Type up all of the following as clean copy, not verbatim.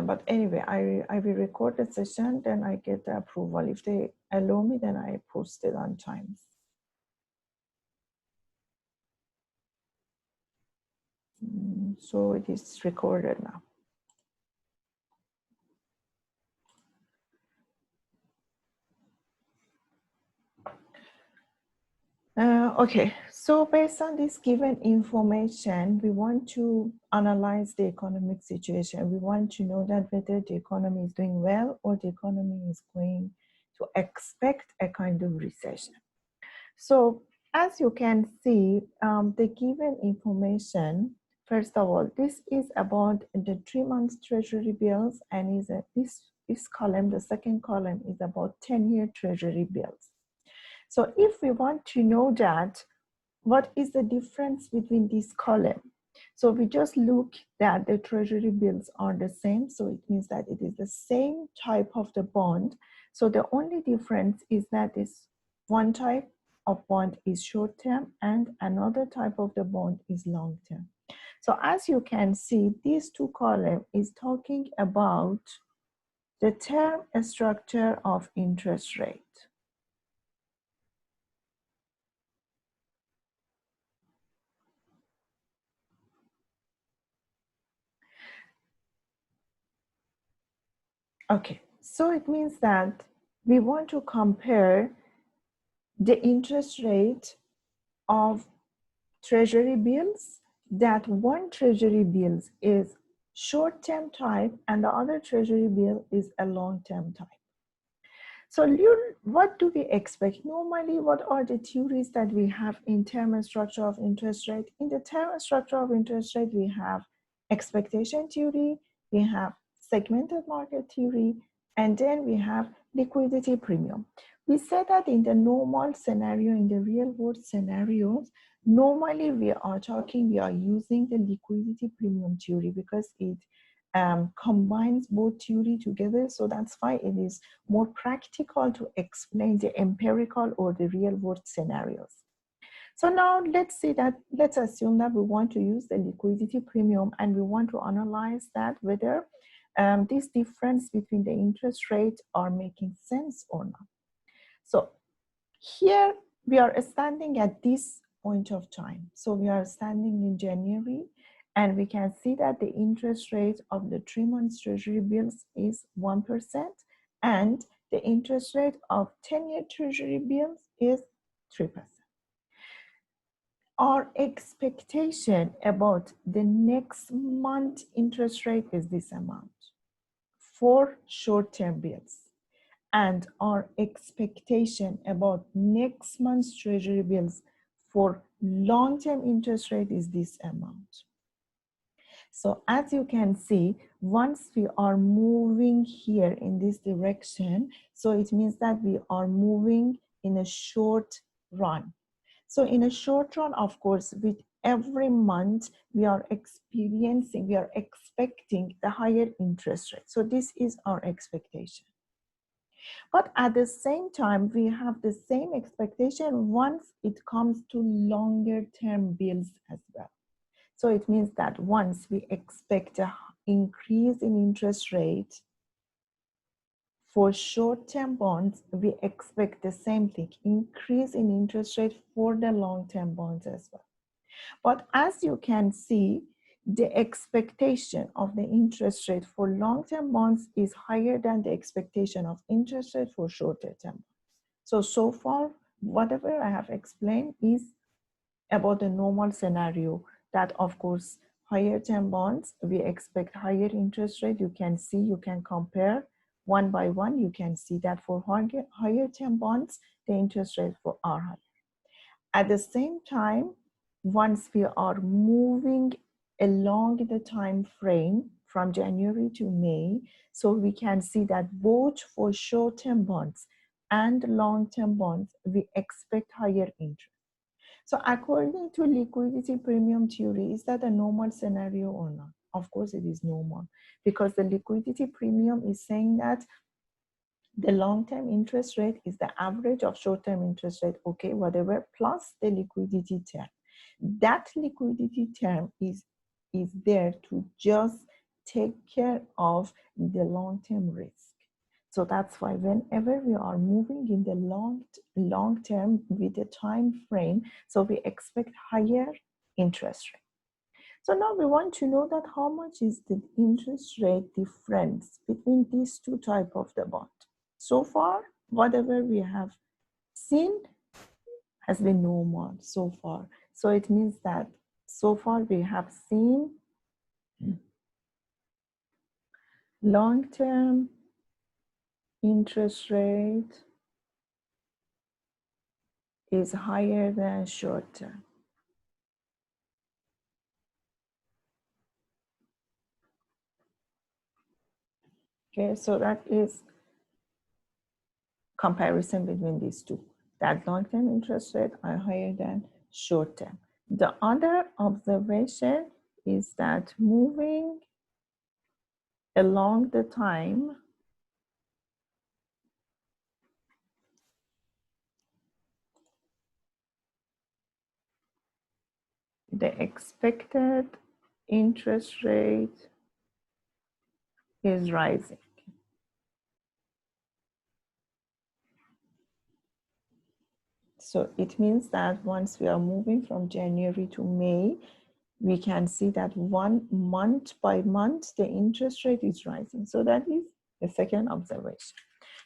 But anyway, I will record the session, then I get the approval. If they allow me, then I post it on Times. So it is recorded now. Okay, so based on this given information, we want to analyze the economic situation. We want to know that whether the economy is doing well or the economy is going to expect a kind of recession. So as you can see, the given information, first of all, this is about the 3 months treasury bills, and this column, the second column, is about 10-year treasury bills. So if we want to know that, what is the difference between this column? So we just look that the treasury bills are the same. So it means that it is the same type of the bond. So the only difference is that this one type of bond is short term and another type of the bond is long term. So as you can see, these two columns is talking about the term structure of interest rate. Okay, so it means that we want to compare the interest rate of treasury bills, that one treasury bill is short-term type and the other treasury bill is a long-term type. So what do we expect? Normally, what are the theories that we have in term and structure of interest rate? In the term and structure of interest rate, we have expectation theory, we have segmented market theory, and then we have liquidity premium. We said that in the normal scenario, in the real world scenarios, normally we are using the liquidity premium theory because it combines both theory together. So that's why it is more practical to explain the empirical or the real world scenarios. So now let's assume that we want to use the liquidity premium and we want to analyze that whether this difference between the interest rates are making sense or not. So here we are standing at this point of time. So we are standing in January, and we can see that the interest rate of the 3 months treasury bills is 1%, and the interest rate of 10-year treasury bills is 3%. Our expectation about the next month interest rate is this amount for short-term bills. And our expectation about next month's treasury bills for long-term interest rate is this amount. So as you can see, once we are moving here in this direction, so it means that we are moving in a short run. So in a short run, of course, with every month, we are expecting the higher interest rate. So this is our expectation. But at the same time, we have the same expectation once it comes to longer term bills as well. So it means that once we expect an increase in interest rate for short-term bonds, we expect the same thing, increase in interest rate for the long-term bonds as well. But as you can see, the expectation of the interest rate for long-term bonds is higher than the expectation of interest rate for shorter term. So far, whatever I have explained is about the normal scenario that, of course, higher term bonds, we expect higher interest rate. You can see, you can compare one by one. You can see that for higher term bonds, the interest rates are higher. At the same time, once we are moving along the time frame from January to May, so we can see that both for short-term bonds and long-term bonds, we expect higher interest. So according to liquidity premium theory, is that a normal scenario or not? Of course it is normal, because the liquidity premium is saying that the long-term interest rate is the average of short-term interest rate, okay, whatever, plus the liquidity term. That liquidity term is there to just take care of the long-term risk. So that's why whenever we are moving in the long term with a time frame, so we expect higher interest rate. So now we want to know that how much is the interest rate difference between these two types of the bond. So far, whatever we have seen has been normal so far. So it means that so far we have seen long-term interest rate is higher than short-term. Okay, so that is comparison between these two. That long-term interest rate are higher than short-term. The other observation is that moving along the time, the expected interest rate is rising. So it means that once we are moving from January to May, we can see that 1 month by month, the interest rate is rising. So that is the second observation.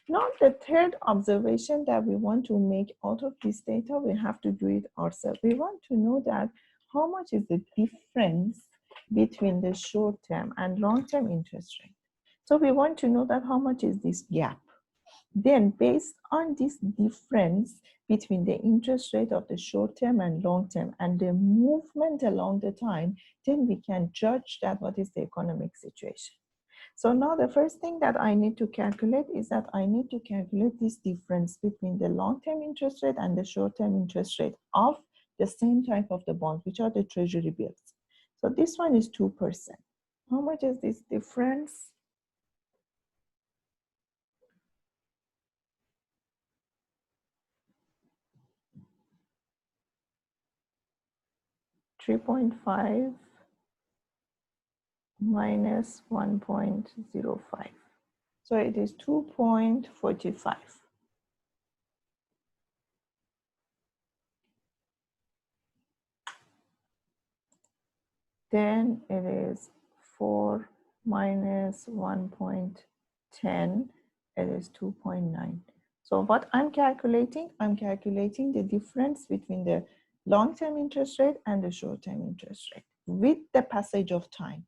Now, the third observation that we want to make out of this data, we have to do it ourselves. We want to know that how much is the difference between the short-term and long-term interest rate. So we want to know that how much is this gap. Then based on this difference between the interest rate of the short term and long term and the movement along the time, then we can judge that what is the economic situation. So now the first thing that I need to calculate is that I need to calculate this difference between the long-term interest rate and the short-term interest rate of the same type of the bond, which are the treasury bills. So this one is 2%. How much is this difference? 3.5 minus 1.05. So it is 2.45. Then it is 4 minus 1.10, it is 2.9. So what I'm calculating the difference between the long-term interest rate and the short-term interest rate with the passage of time.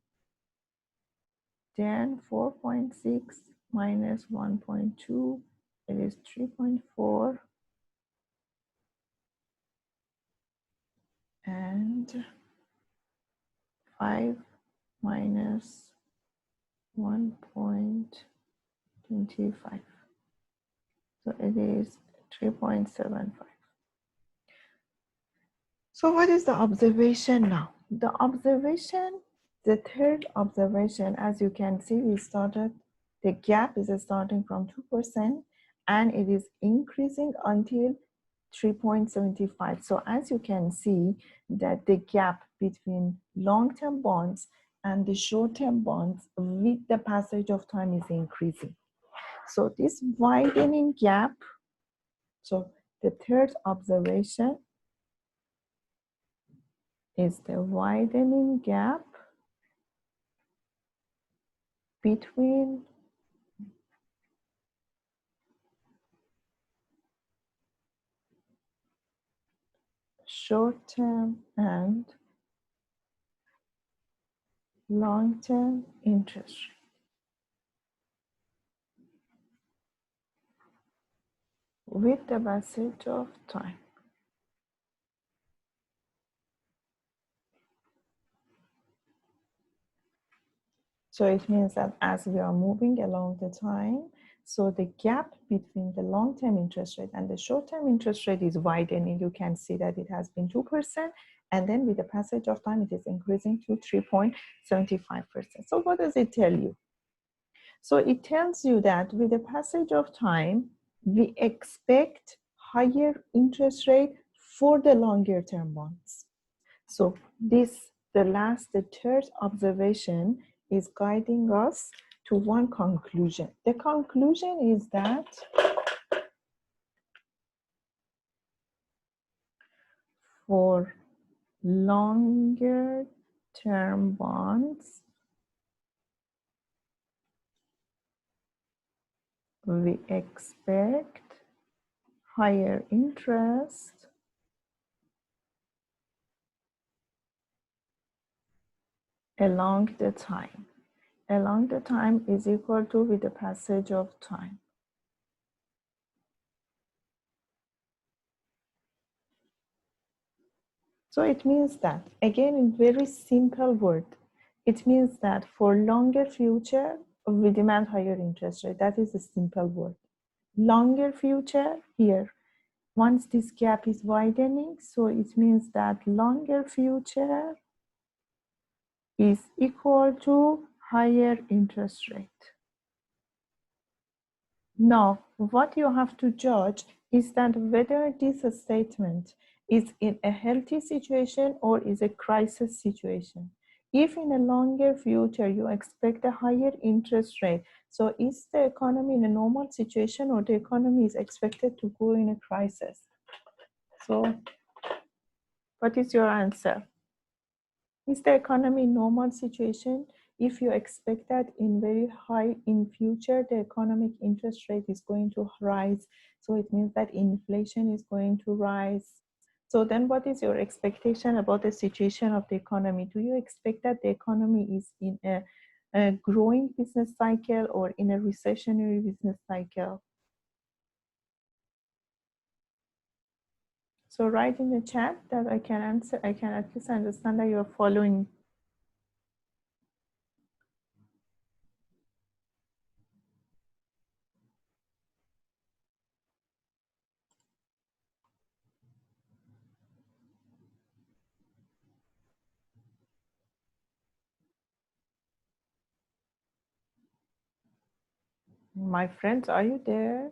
Then 4.6 minus 1.2, it is 3.4. And 5 minus 1.25. So it is 3.75. So what is the observation now? The third observation, as you can see, the gap is starting from 2% and it is increasing until 3.75. So as you can see that the gap between long-term bonds and the short-term bonds with the passage of time is increasing. So this widening gap, so the third observation is the widening gap between short-term and long-term interest rate. With the passage of time. So it means that as we are moving along the time, so the gap between the long-term interest rate and the short-term interest rate is widening. You can see that it has been 2%, and then with the passage of time, it is increasing to 3.75%. So what does it tell you? So it tells you that with the passage of time, we expect higher interest rate for the longer term bonds. So the third observation is guiding us to one conclusion. The conclusion is that for longer term bonds, we expect higher interest along the time. Along the time is equal to with the passage of time. So it means that, again, in very simple word, it means that for longer future, we demand higher interest rate. That is a simple word. Longer future here, once this gap is widening, so it means that longer future is equal to higher interest rate. Now, what you have to judge is that whether this statement is in a healthy situation or is a crisis situation. If in a longer future you expect a higher interest rate, so is the economy in a normal situation or the economy is expected to go in a crisis? So what is your answer? Is the economy in normal situation? If you expect that in very high in future, the economic interest rate is going to rise. So it means that inflation is going to rise. So then what is your expectation about the situation of the economy? Do you expect that the economy is in a growing business cycle or in a recessionary business cycle? So write in the chat that I can answer, I can at least understand that you're following. My friends, are you there?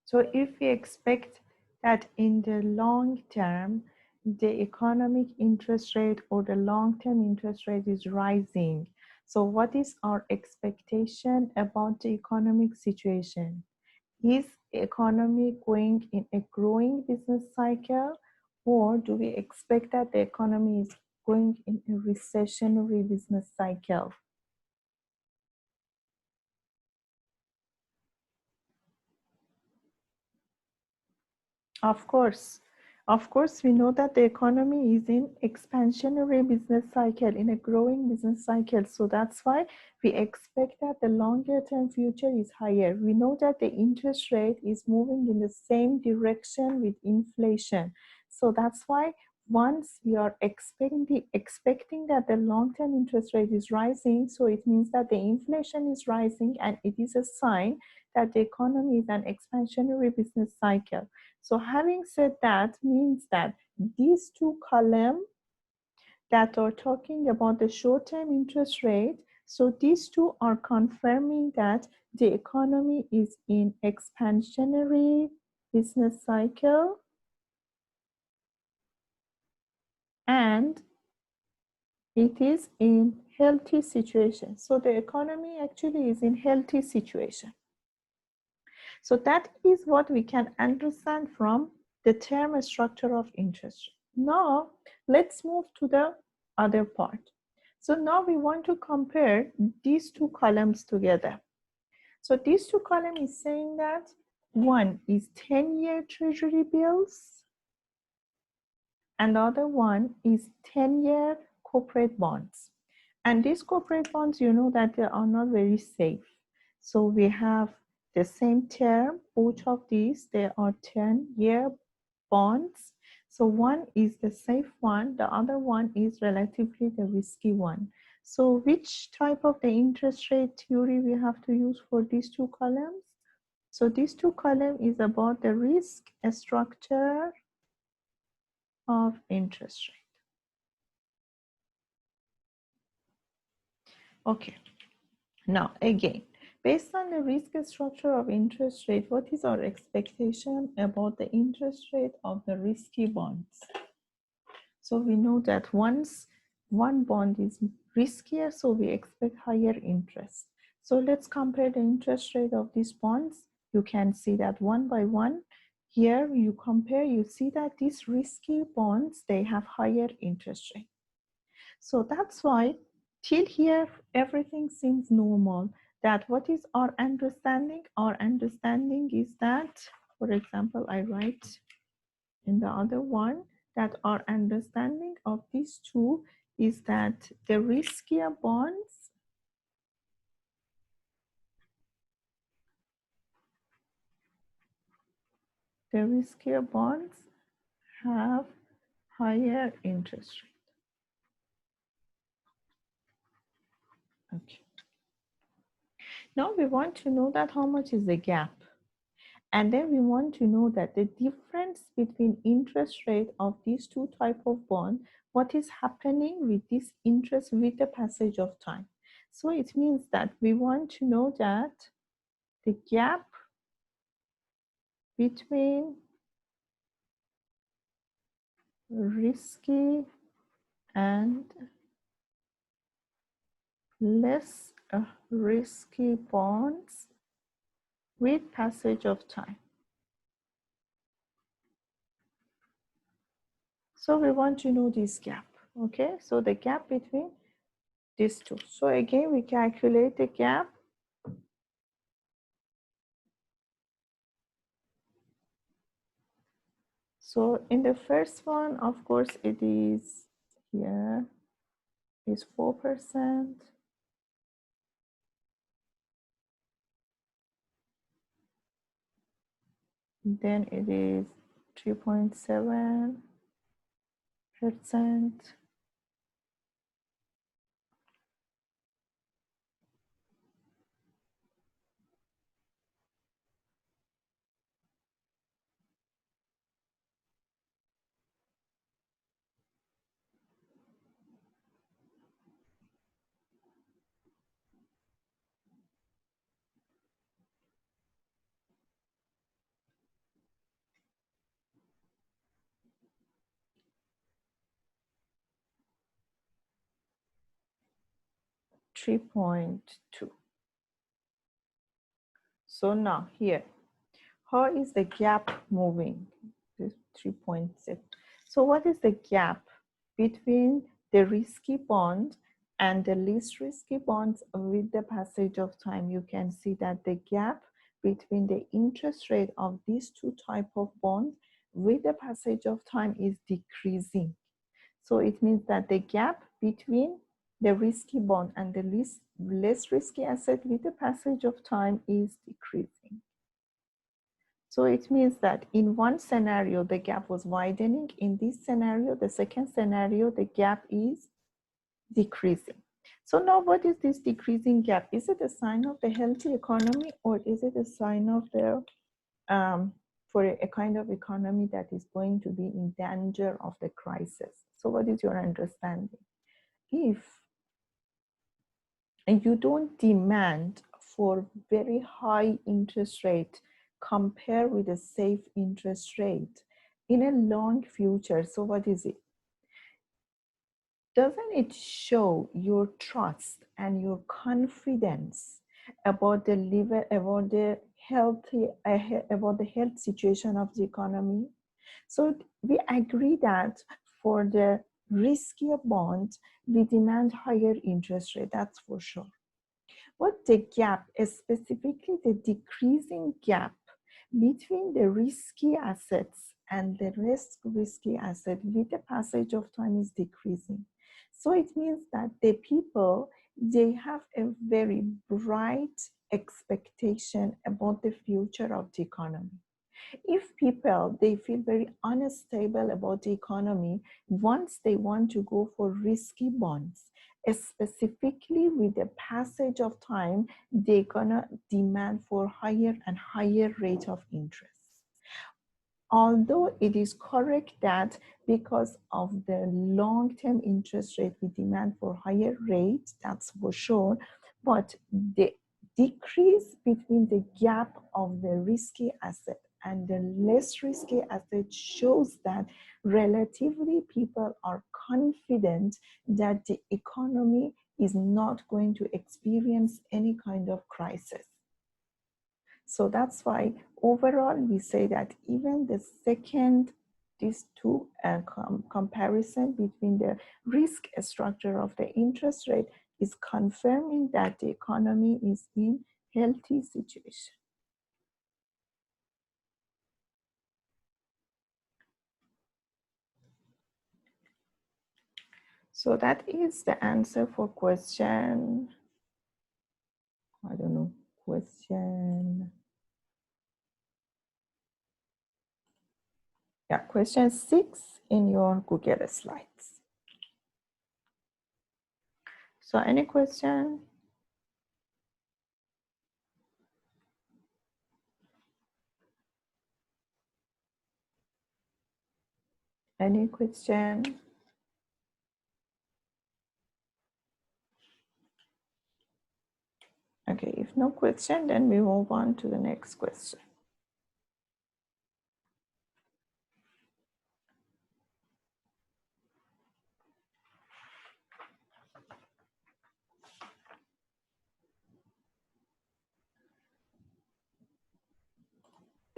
So if we expect that in the long term, the economic interest rate or the long-term interest rate is rising, so what is our expectation about the economic situation? Is the economy going in a growing business cycle, or do we expect that the economy is going in a recessionary business cycle? Of course, we know that the economy is in expansionary business cycle, in a growing business cycle. So that's why we expect that the longer term future is higher. We know that the interest rate is moving in the same direction with inflation. So that's why once we are expecting that the long-term interest rate is rising, so it means that the inflation is rising, and it is a sign that the economy is an expansionary business cycle. So having said that means that these two columns that are talking about the short-term interest rate, so these two are confirming that the economy is in expansionary business cycle and it is in healthy situation. So the economy actually is in healthy situation. So that is what we can understand from the term structure of interest rate. Now, let's move to the other part. So now we want to compare these two columns together. So these two columns is saying that one is 10-year treasury bills and the other one is 10-year corporate bonds. And these corporate bonds, you know that they are not very safe. So we have the same term, both of these, they are 10-year bonds. So one is the safe one, the other one is relatively the risky one. So which type of the interest rate theory we have to use for these two columns? So these two columns is about the risk structure of interest rate. Okay, now again, based on the risk structure of interest rate, what is our expectation about the interest rate of the risky bonds? So we know that once one bond is riskier, so we expect higher interest. So let's compare the interest rate of these bonds. You can see that one by one. Here you compare, you see that these risky bonds, they have higher interest rate. So that's why till here, everything seems normal. That what is our understanding? Our understanding is that, for example, I write in the other one, that our understanding of these two is that the riskier bonds have higher interest rate. Okay. Now we want to know that how much is the gap. And then we want to know that the difference between interest rate of these two type of bond, what is happening with this interest with the passage of time. So it means that we want to know that the gap between risky and less risky bonds with passage of time. So we want to know this gap, okay? So the gap between these two. So again, we calculate the gap. So in the first one, of course, it is here is 4%. Then it is 3.7%. 3.2. So now here, how is the gap moving? This 3.6. So what is the gap between the risky bond and the least risky bonds with the passage of time? You can see that the gap between the interest rate of these two type of bonds with the passage of time is decreasing. So it means that the gap between the risky bond and the less risky asset with the passage of time is decreasing. So it means that in one scenario, the gap was widening. In this scenario, the second scenario, the gap is decreasing. So now what is this decreasing gap? Is it a sign of the healthy economy, or is it a sign of the, for a kind of economy that is going to be in danger of the crisis? So what is your understanding? If you don't demand for very high interest rate, compare with a safe interest rate in a long future, so what is it? Doesn't it show your trust and your confidence about the about the health situation of the economy? So we agree that for the riskier bonds, we demand higher interest rate, that's for sure. What the gap, specifically the decreasing gap between the risky assets and the less risky asset with the passage of time is decreasing. So it means that the people, they have a very bright expectation about the future of the economy. If people, they feel very unstable about the economy, once they want to go for risky bonds, specifically with the passage of time, they're gonna demand for higher and higher rate of interest. Although it is correct that because of the long-term interest rate, we demand for higher rate, that's for sure, but the decrease between the gap of the risky asset and the less risky asset shows that relatively people are confident that the economy is not going to experience any kind of crisis. So that's why overall we say that even the second, these two comparison between the risk structure of the interest rate is confirming that the economy is in healthy situation. So that is the answer for question, I don't know, question, yeah, question 6 in your Google Slides. So any question? Any question? Okay, if no question, then we move on to the next question.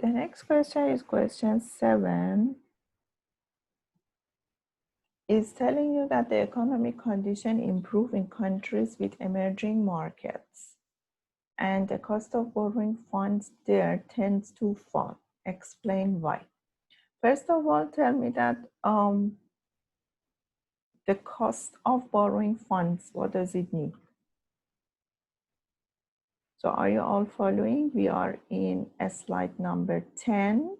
The next question is question 7. Is telling you that the economic condition improve in countries with emerging markets and the cost of borrowing funds there tends to fall. Explain why. First of all, tell me that the cost of borrowing funds, what does it mean? So are you all following? We are in slide number 10.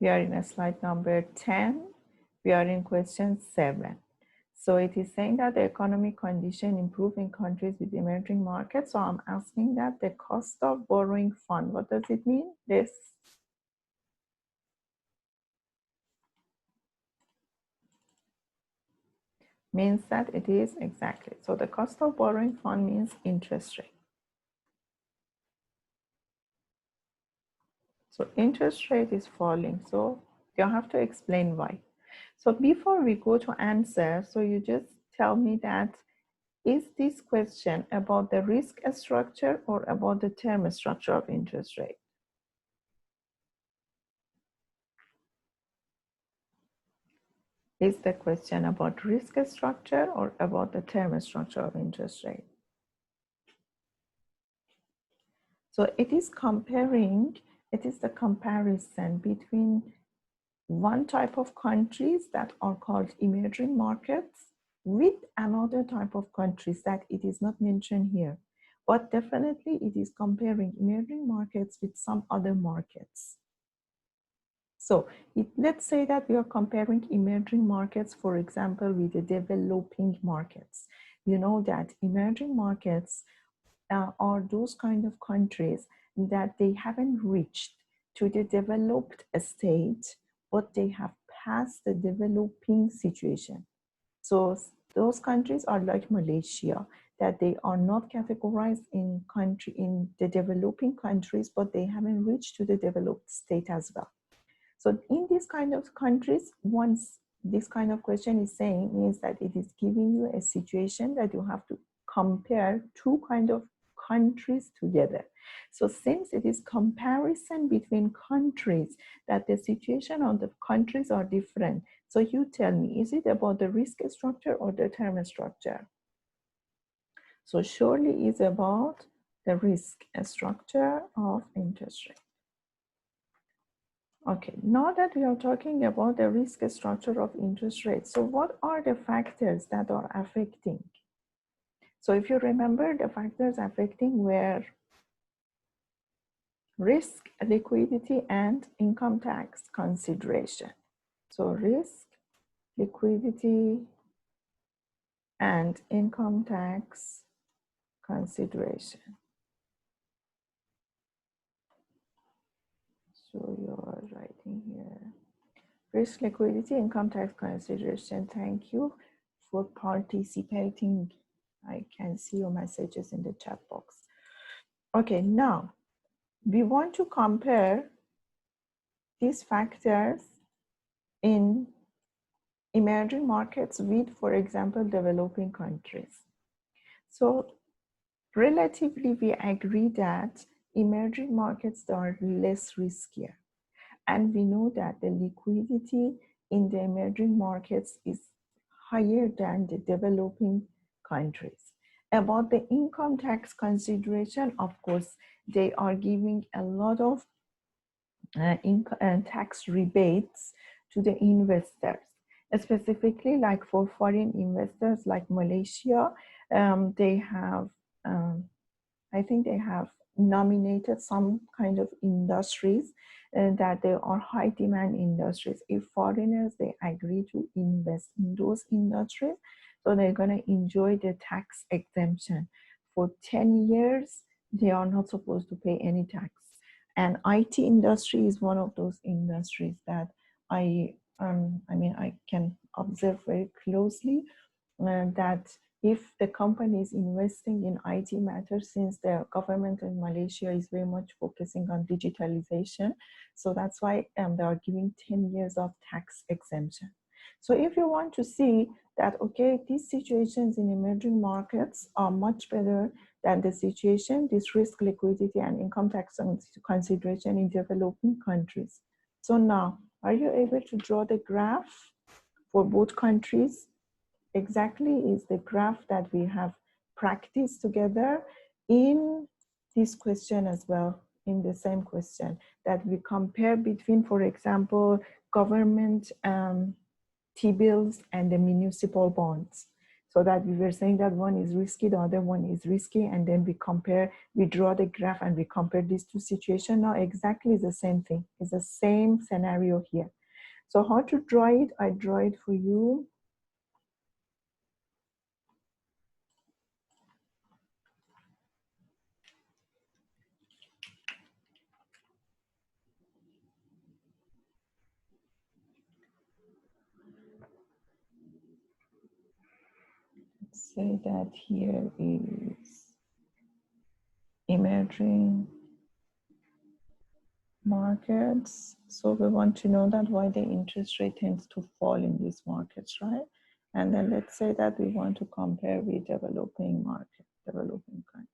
We are in slide number 10. We are in question 7. So it is saying that the economic condition improve in countries with emerging markets. So I'm asking that the cost of borrowing fund, what does it mean? This means that it is exactly. So the cost of borrowing fund means interest rate. So interest rate is falling. So you have to explain why. So before we go to answer, so you just tell me that is this question about the risk structure or about the term structure of interest rate? Is the question about risk structure or about the term structure of interest rate? So it is comparing, it is the comparison between one type of countries that are called emerging markets with another type of countries that it is not mentioned here. But definitely it is comparing emerging markets with some other markets. So let's say that we are comparing emerging markets, for example, with the developing markets. You know that emerging markets are those kind of countries that they haven't reached to the developed state, but they have passed the developing situation. So those countries are like Malaysia, that they are not categorized in the developing countries, but they haven't reached to the developed state as well. So in these kind of countries, once this kind of question is saying, means that it is giving you a situation that you have to compare two kind of countries together. So since it is comparison between countries, that the situation of the countries are different. So you tell me, is it about the risk structure or the term structure? So surely it's about the risk structure of interest rate. Okay, now that we are talking about the risk structure of interest rates, so what are the factors that are affecting? So if you remember, the factors affecting were risk, liquidity, and income tax consideration. So risk, liquidity, and income tax consideration. So you're writing here. Risk, liquidity, income tax consideration. Thank you for participating I can see your messages in the chat box. Okay, now we want to compare these factors in emerging markets with, for example, developing countries. So relatively, we agree that emerging markets are less riskier. And we know that the liquidity in the emerging markets is higher than the developing countries. About the income tax consideration, of course, they are giving a lot of tax rebates to the investors, specifically like for foreign investors like Malaysia. They have, I think they have nominated some kind of industries that they are high demand industries. If foreigners, they agree to invest in those industries, so they're going to enjoy the tax exemption. For 10 years, they are not supposed to pay any tax. And IT industry is one of those industries that I mean, I can observe very closely that if the company is investing in IT matters, since the government in Malaysia is very much focusing on digitalization, so that's why they are giving 10 years of tax exemption. So if you want to see that, okay, these situations in emerging markets are much better than the situation, this risk, liquidity, and income tax consideration in developing countries. So now, are you able to draw the graph for both countries? Exactly is the graph that we have practiced together in this question as well, in the same question, that we compare between, for example, government T-bills and the municipal bonds. So that we were saying that one is risky, the other one is risky, and then we compare, we draw the graph and we compare these two situations. Now exactly the same thing, it's the same scenario here. So how to draw it? I draw it for you. Say that here is emerging markets. So we want to know that why the interest rate tends to fall in these markets, right? And then let's say that we want to compare with developing market, developing countries.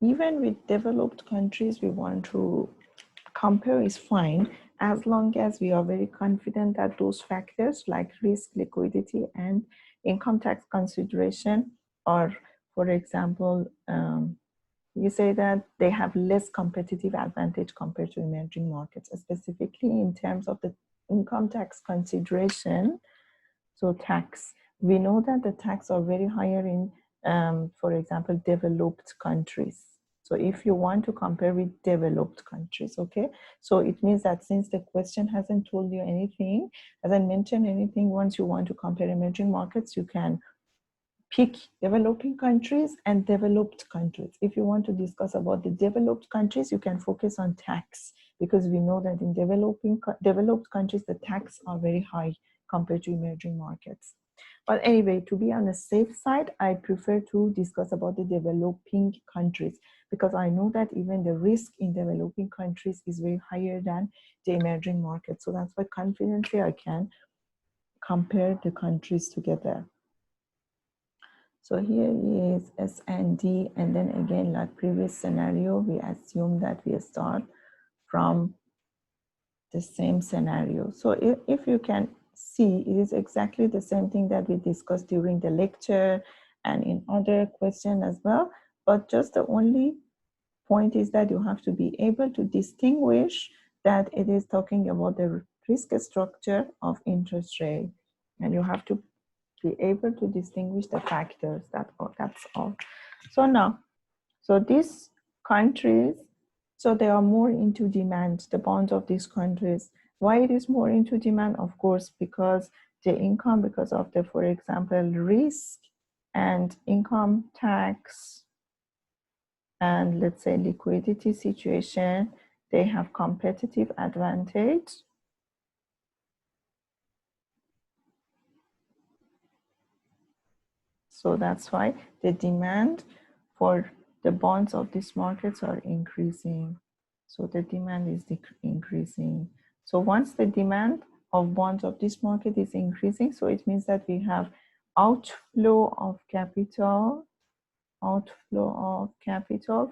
Even with developed countries, we want to compare is fine, as long as we are very confident that those factors like risk, liquidity, and income tax consideration are, for example, you say that they have less competitive advantage compared to emerging markets, specifically in terms of the income tax consideration. So tax, we know that the tax are very higher in, for example, developed countries. So if you want to compare with developed countries, okay? So it means that since the question hasn't told you anything, hasn't mentioned anything, once you want to compare emerging markets, you can pick developing countries and developed countries. If you want to discuss about the developed countries, you can focus on tax, because we know that in developed countries, the tax are very high compared to emerging markets. But anyway, to be on the safe side, I prefer to discuss about the developing countries, because I know that even the risk in developing countries is way higher than the emerging markets. So that's why confidently I can compare the countries together. So here is S and D, and then again, like previous scenario, we assume that we start from the same scenario. So if you can see, it is exactly the same thing that we discussed during the lecture and in other questions as well. But just the only point is that you have to be able to distinguish that it is talking about the risk structure of interest rate, and you have to be able to distinguish the factors. That's all. So now, so these countries, so they are more into demand, the bonds of these countries. Why it is more into demand? Of course, because the income, because of the, for example, risk and income tax, and let's say liquidity situation, they have competitive advantage. So that's why the demand for the bonds of these markets are increasing. So the demand is increasing. So once the demand of bonds of this market is increasing, so it means that we have outflow of capital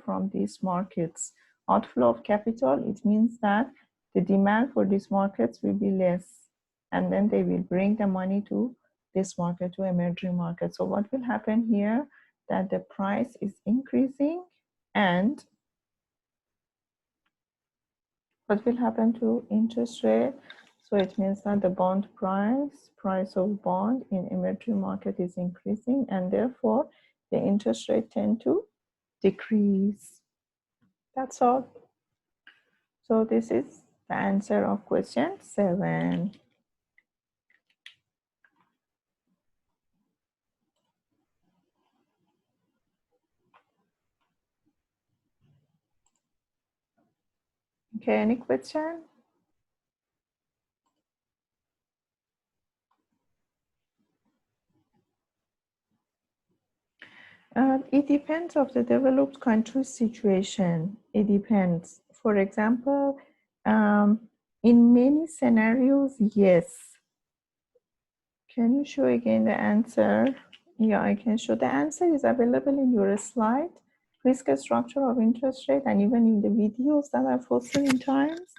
from these markets. Outflow of capital, it means that the demand for these markets will be less, and then they will bring the money to this market, to emerging markets. So what will happen here, that the price is increasing, and what will happen to interest rate? So it means that the bond price of bond in emerging market is increasing, and therefore the interest rate tend to decrease. That's all. So this is the answer of question 7. Okay, any question? It depends of the developed country situation. It depends. For example, in many scenarios, yes. Can you show again the answer? Yeah, I can show. The answer is available in your slide. Risk structure of interest rate, and even in the videos that I've posted in times.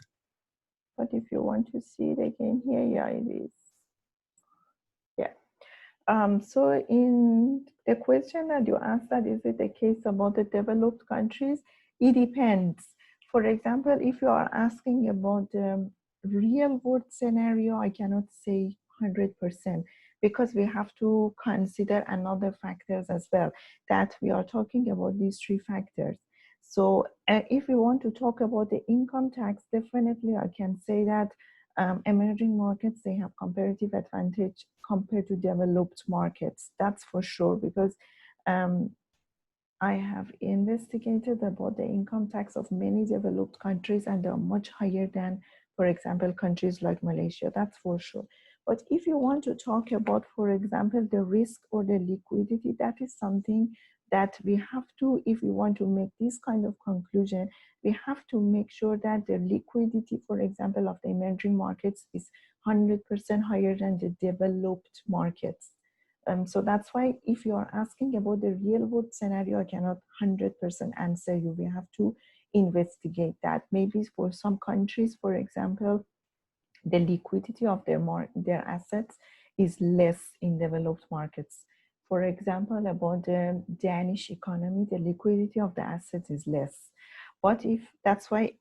But if you want to see it again here, yeah, it is. Yeah. So in the question that you asked, that is it the case about the developed countries? It depends. For example, if you are asking about the real world scenario, I cannot say 100% because we have to consider another factors as well, that we are talking about these 3 factors. So if we want to talk about the income tax, definitely I can say that emerging markets, they have comparative advantage compared to developed markets. That's for sure, because I have investigated about the income tax of many developed countries, and they are much higher than, for example, countries like Malaysia. That's for sure. But if you want to talk about, for example, the risk or the liquidity, that is something that we have to, if we want to make this kind of conclusion, we have to make sure that the liquidity, for example, of the emerging markets is 100% higher than the developed markets. So that's why if you are asking about the real world scenario, I cannot 100% answer you. We have to investigate that. Maybe for some countries, for example, the liquidity of their assets is less in developed markets. For example, about the Danish economy, the liquidity of the assets is less. But if that's why,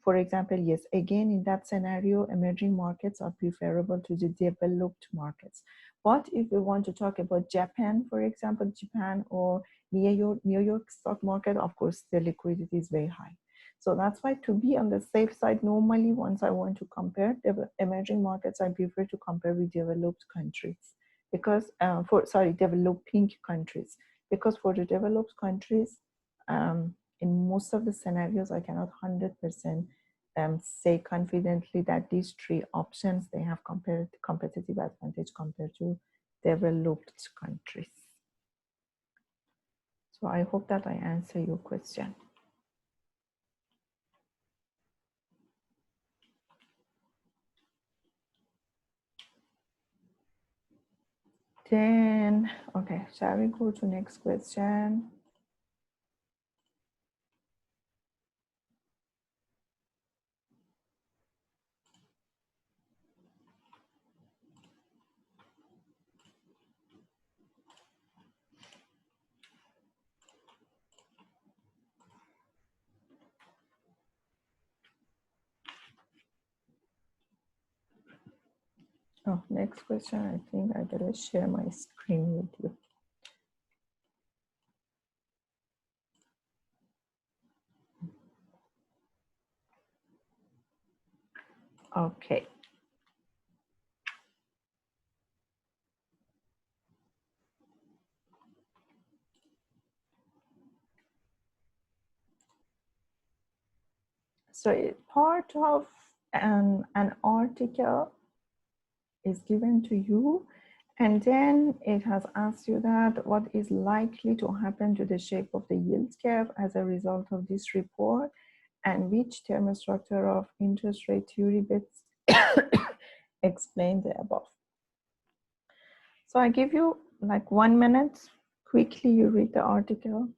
for example, yes, again, in that scenario, emerging markets are preferable to the developed markets. But if we want to talk about Japan, for example, Japan or New York stock market, of course, the liquidity is very high. So that's why, to be on the safe side, normally once I want to compare emerging markets, I prefer to compare with developed countries, because developing countries, because for the developed countries, in most of the scenarios, I cannot 100% say confidently that these 3 options, they have competitive advantage compared to developed countries. So I hope that I answer your question. Then, okay, shall we go to next question? Oh, next question, I think I better share my screen with you. Okay. So part of an article is given to you, And then it has asked you that what is likely to happen to the shape of the yield curve as a result of this report, and which term structure of interest rate theory best explain the above. So I give you like 1 minute, quickly you read the article.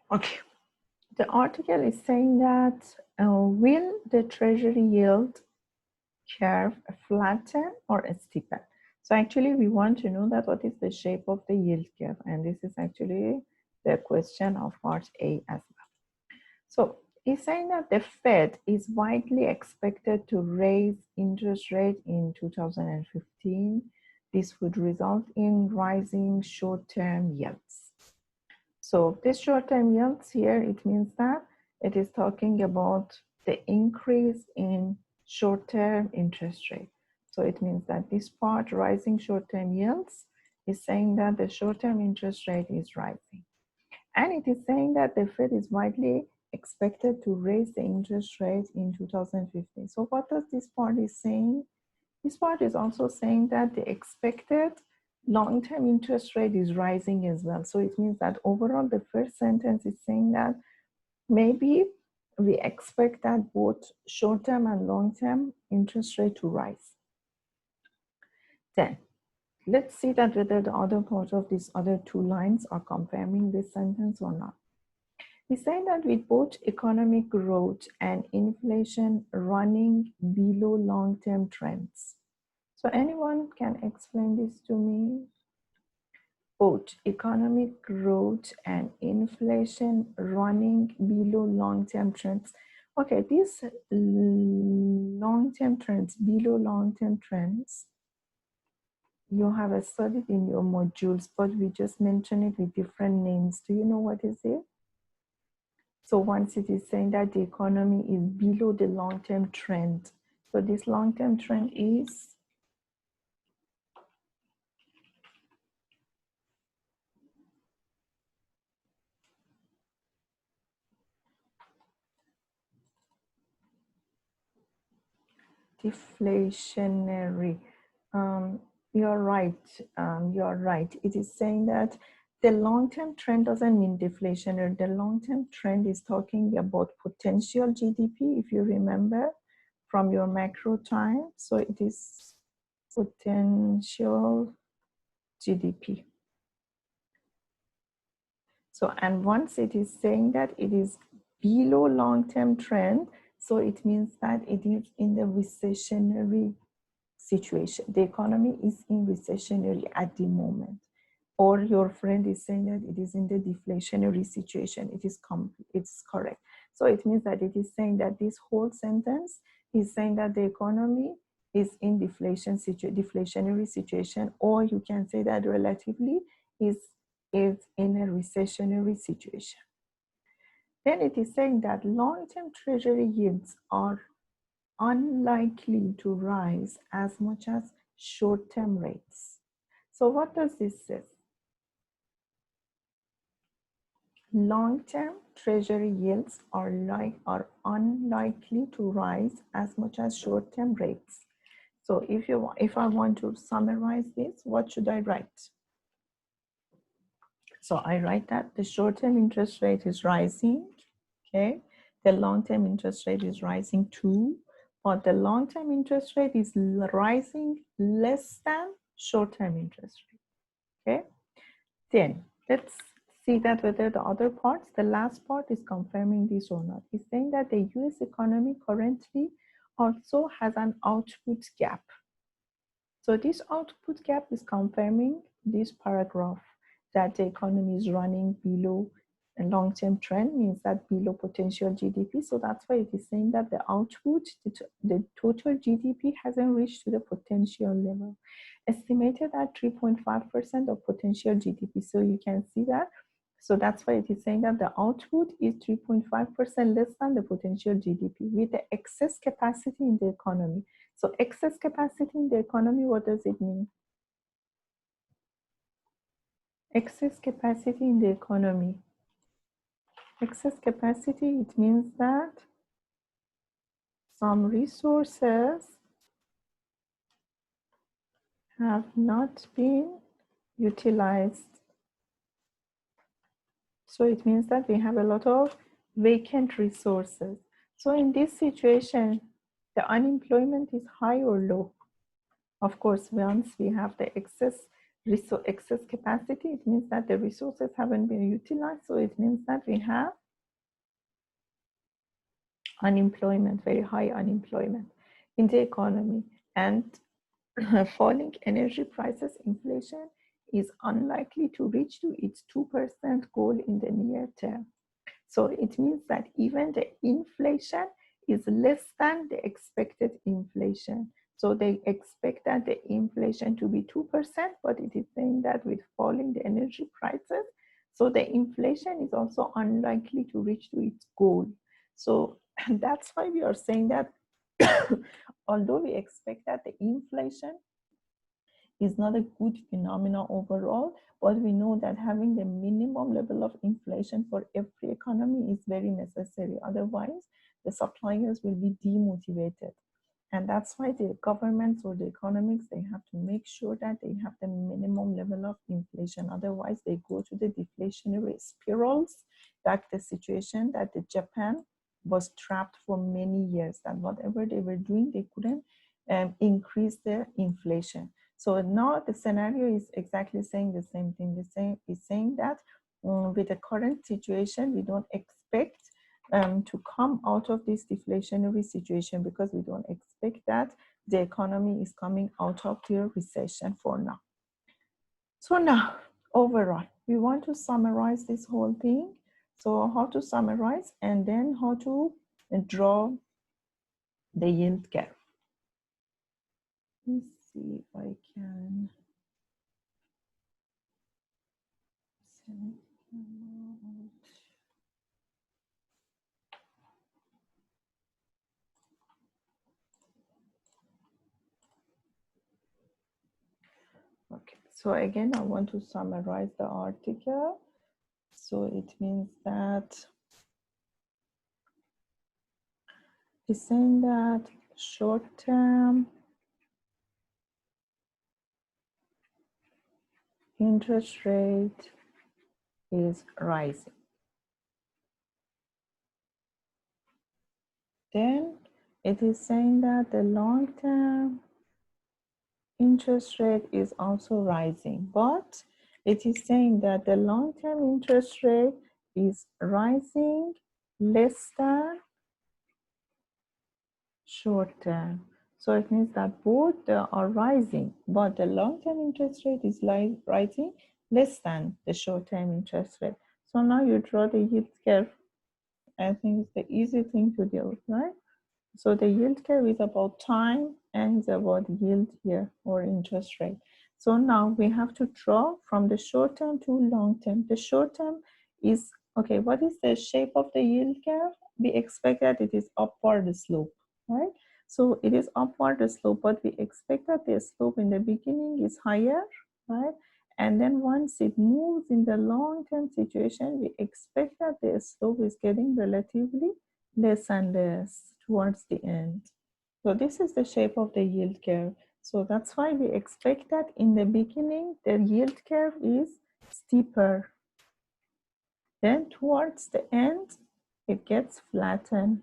Okay, the article is saying that will the treasury yield curve flatten or steepen? So actually we want to know that what is the shape of the yield curve, and this is actually the question of part A as well. So it's saying that the Fed is widely expected to raise interest rate in 2015. This would result in rising short-term yields. So this short-term yields here, it means that it is talking about the increase in short-term interest rate. So it means that this part, rising short-term yields, is saying that the short-term interest rate is rising. And it is saying that the Fed is widely expected to raise the interest rate in 2015. So what does this part is saying? This part is also saying that the expected long-term interest rate is rising as well. So it means that overall the first sentence is saying that maybe we expect that both short-term and long-term interest rate to rise. Then let's see that whether the other part of these other two lines are confirming this sentence or not. He's saying that with both economic growth and inflation running below long-term trends. So anyone can explain this to me? Both economic growth and inflation running below long-term trends. Okay, these long-term trends, below long-term trends, you have studied in your modules, but we just mention it with different names. Do you know what is it? So once it is saying that the economy is below the long-term trend. So this long-term trend is deflationary. You're right. You're right. It is saying that the long-term trend doesn't mean deflationary. The long-term trend is talking about potential GDP, if you remember from your macro time. So it is potential GDP. So, and once it is saying that it is below long-term trend, so it means that it is in the recessionary situation. The economy is in recessionary at the moment. Or your friend is saying that it is in the deflationary situation. It's correct. So it means that it is saying that this whole sentence is saying that the economy is in deflationary situation, or you can say that relatively is in a recessionary situation. Then it is saying that long-term treasury yields are unlikely to rise as much as short-term rates. So what does this say? Long-term treasury yields are unlikely to rise as much as short-term rates. So if I want to summarize this, what should I write? So I write that the short-term interest rate is rising, okay? The long-term interest rate is rising too, but the long-term interest rate is rising less than short-term interest rate, okay? Then let's see that whether the other parts, the last part is confirming this or not. It's saying that the US economy currently also has an output gap. So this output gap is confirming this paragraph that the economy is running below a long-term trend, means that below potential GDP. So that's why it is saying that the output, the total GDP hasn't reached to the potential level, estimated at 3.5% of potential GDP. So you can see that So that's why it is saying that the output is 3.5% less than the potential GDP with the excess capacity in the economy. So excess capacity in the economy, what does it mean? Excess capacity in the economy. Excess capacity, it means that some resources have not been utilized. So it means that we have a lot of vacant resources. So in this situation, the unemployment is high or low? Of course, once we have the excess capacity, it means that the resources haven't been utilized. So it means that we have unemployment, very high unemployment in the economy, and falling energy prices, inflation is unlikely to reach to its 2% goal in the near term. So it means that even the inflation is less than the expected inflation. So they expect that the inflation to be 2%, but it is saying that with falling the energy prices, so the inflation is also unlikely to reach to its goal. So that's why we are saying that although we expect that the inflation is not a good phenomenon overall, but we know that having the minimum level of inflation for every economy is very necessary. Otherwise, the suppliers will be demotivated. And that's why the governments or the economics, they have to make sure that they have the minimum level of inflation. Otherwise, they go to the deflationary spirals, like the situation that the Japan was trapped for many years, that whatever they were doing, they couldn't increase their inflation. So now the scenario is exactly saying the same thing. It's saying that with the current situation, we don't expect to come out of this deflationary situation because we don't expect that the economy is coming out of the recession for now. So now, overall, we want to summarize this whole thing. So how to summarize and then how to draw the yield curve. Let's see if I can select out. Okay, so again, I want to summarize the article. So it means that it's saying that short-term interest rate is rising. Then it is saying that the long-term interest rate is also rising, but it is saying that the long-term interest rate is rising less than short-term. So it means that both are rising, but the long-term interest rate is rising less than the short-term interest rate. So now you draw the yield curve. I think it's the easy thing to do, right? So the yield curve is about time and it's about yield here or interest rate. So now we have to draw from the short term to long term. The short term is, okay, what is the shape of the yield curve? We expect that it is upward slope, right? So it is upward slope, but we expect that the slope in the beginning is higher, right? And then once it moves in the long-term situation, we expect that the slope is getting relatively less and less towards the end. So this is the shape of the yield curve. So that's why we expect that in the beginning, the yield curve is steeper. Then towards the end, it gets flattened.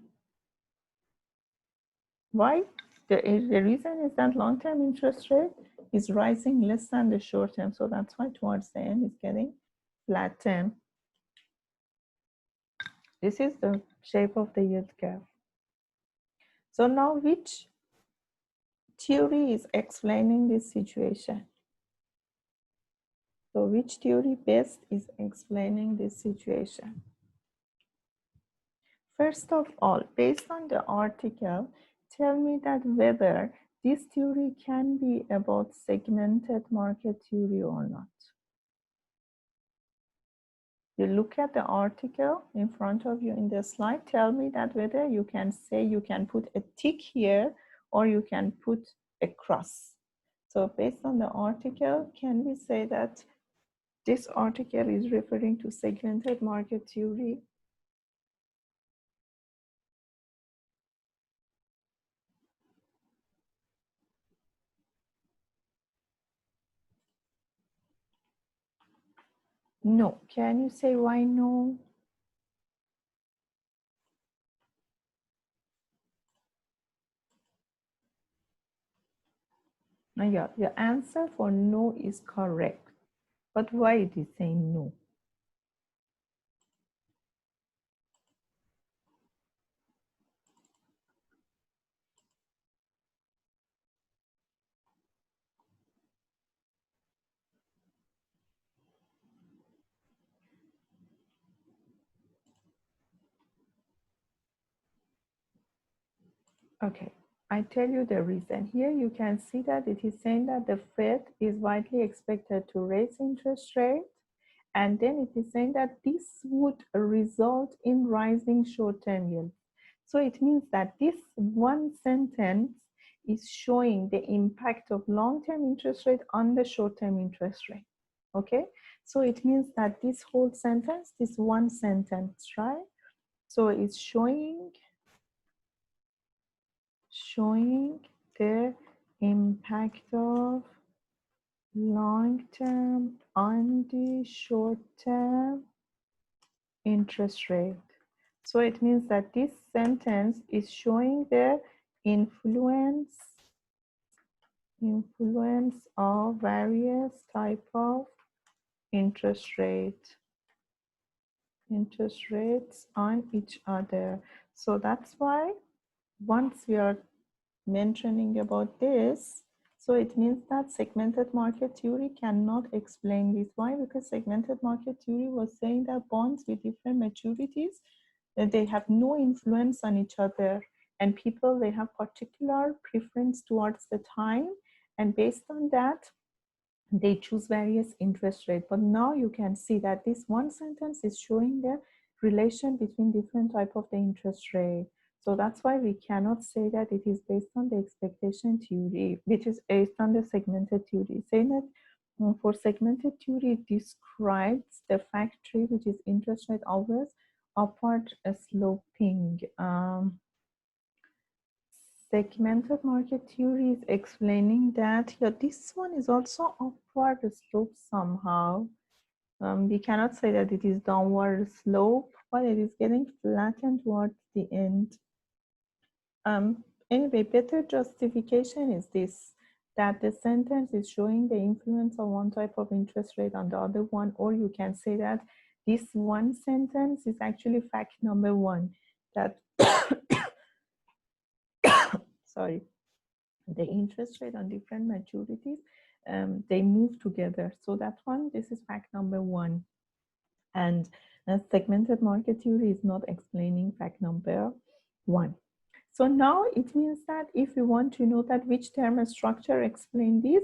Why? The reason is that long-term interest rate is rising less than the short-term. So that's why towards the end, it's getting flattened. This is the shape of the yield curve. So now which theory is explaining this situation? So which theory best is explaining this situation? First of all, based on the article, tell me that whether this theory can be about segmented market theory or not. You look at the article in front of you in the slide, tell me that whether you can say you can put a tick here or you can put a cross. So based on the article, can we say that this article is referring to segmented market theory? No. Can you say why no? Yeah, your answer for no is correct. But why it is saying no? Okay, I tell you the reason. Here you can see that it is saying that the Fed is widely expected to raise interest rate, and then it is saying that this would result in rising short-term yields. So it means that this one sentence is showing the impact of long-term interest rate on the short-term interest rate. Okay, so it means that this whole sentence, this one sentence, right? So it's showing the impact of long term on the short term interest rate. So it means that this sentence is showing the influence of various type of interest rates on each other. So that's why once we are mentioning about this, so it means that segmented market theory cannot explain this. Why? Because segmented market theory was saying that bonds with different maturities, that they have no influence on each other, and people, they have particular preference towards the time, and based on that they choose various interest rate. But now you can see that this one sentence is showing the relation between different type of the interest rate. So that's why we cannot say that it is based on the expectation theory, which is based on the segmented theory. Saying that for segmented theory, it describes the fact tree, which is interest rate always upward sloping. Segmented market theory is explaining that, yeah, this one is also upward slope somehow. We cannot say that it is downward slope, but it is getting flattened towards the end. Anyway, better justification is this, that the sentence is showing the influence of one type of interest rate on the other one, or you can say that this one sentence is actually fact number one, that sorry, the interest rate on different maturities, they move together. So that one, this is fact number one. And segmented market theory is not explaining fact number one. So now it means that if we want to know that which term structure explain this,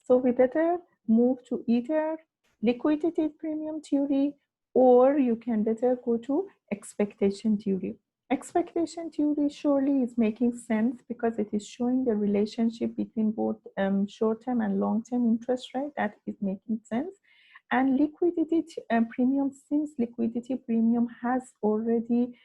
so we better move to either liquidity premium theory, or you can better go to expectation theory. Expectation theory surely is making sense because it is showing the relationship between both short-term and long-term interest rate. That is making sense. And liquidity premium, since liquidity premium has already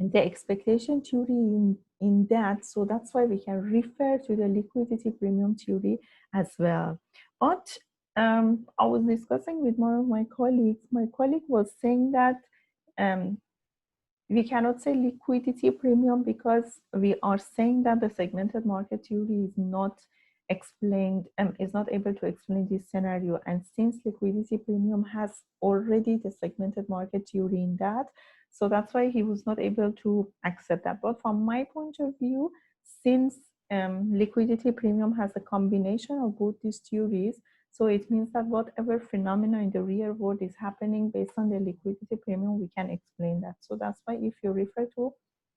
the expectation theory in that, so that's why we can refer to the liquidity premium theory as well. But I was discussing with one of my colleagues. My colleague was saying that we cannot say liquidity premium because we are saying that the segmented market theory is not explained, is not able to explain this scenario. And since liquidity premium has already the segmented market theory in that, so that's why he was not able to accept that. But from my point of view, since liquidity premium has a combination of both these theories, so it means that whatever phenomena in the real world is happening based on the liquidity premium, we can explain that. So that's why if you refer to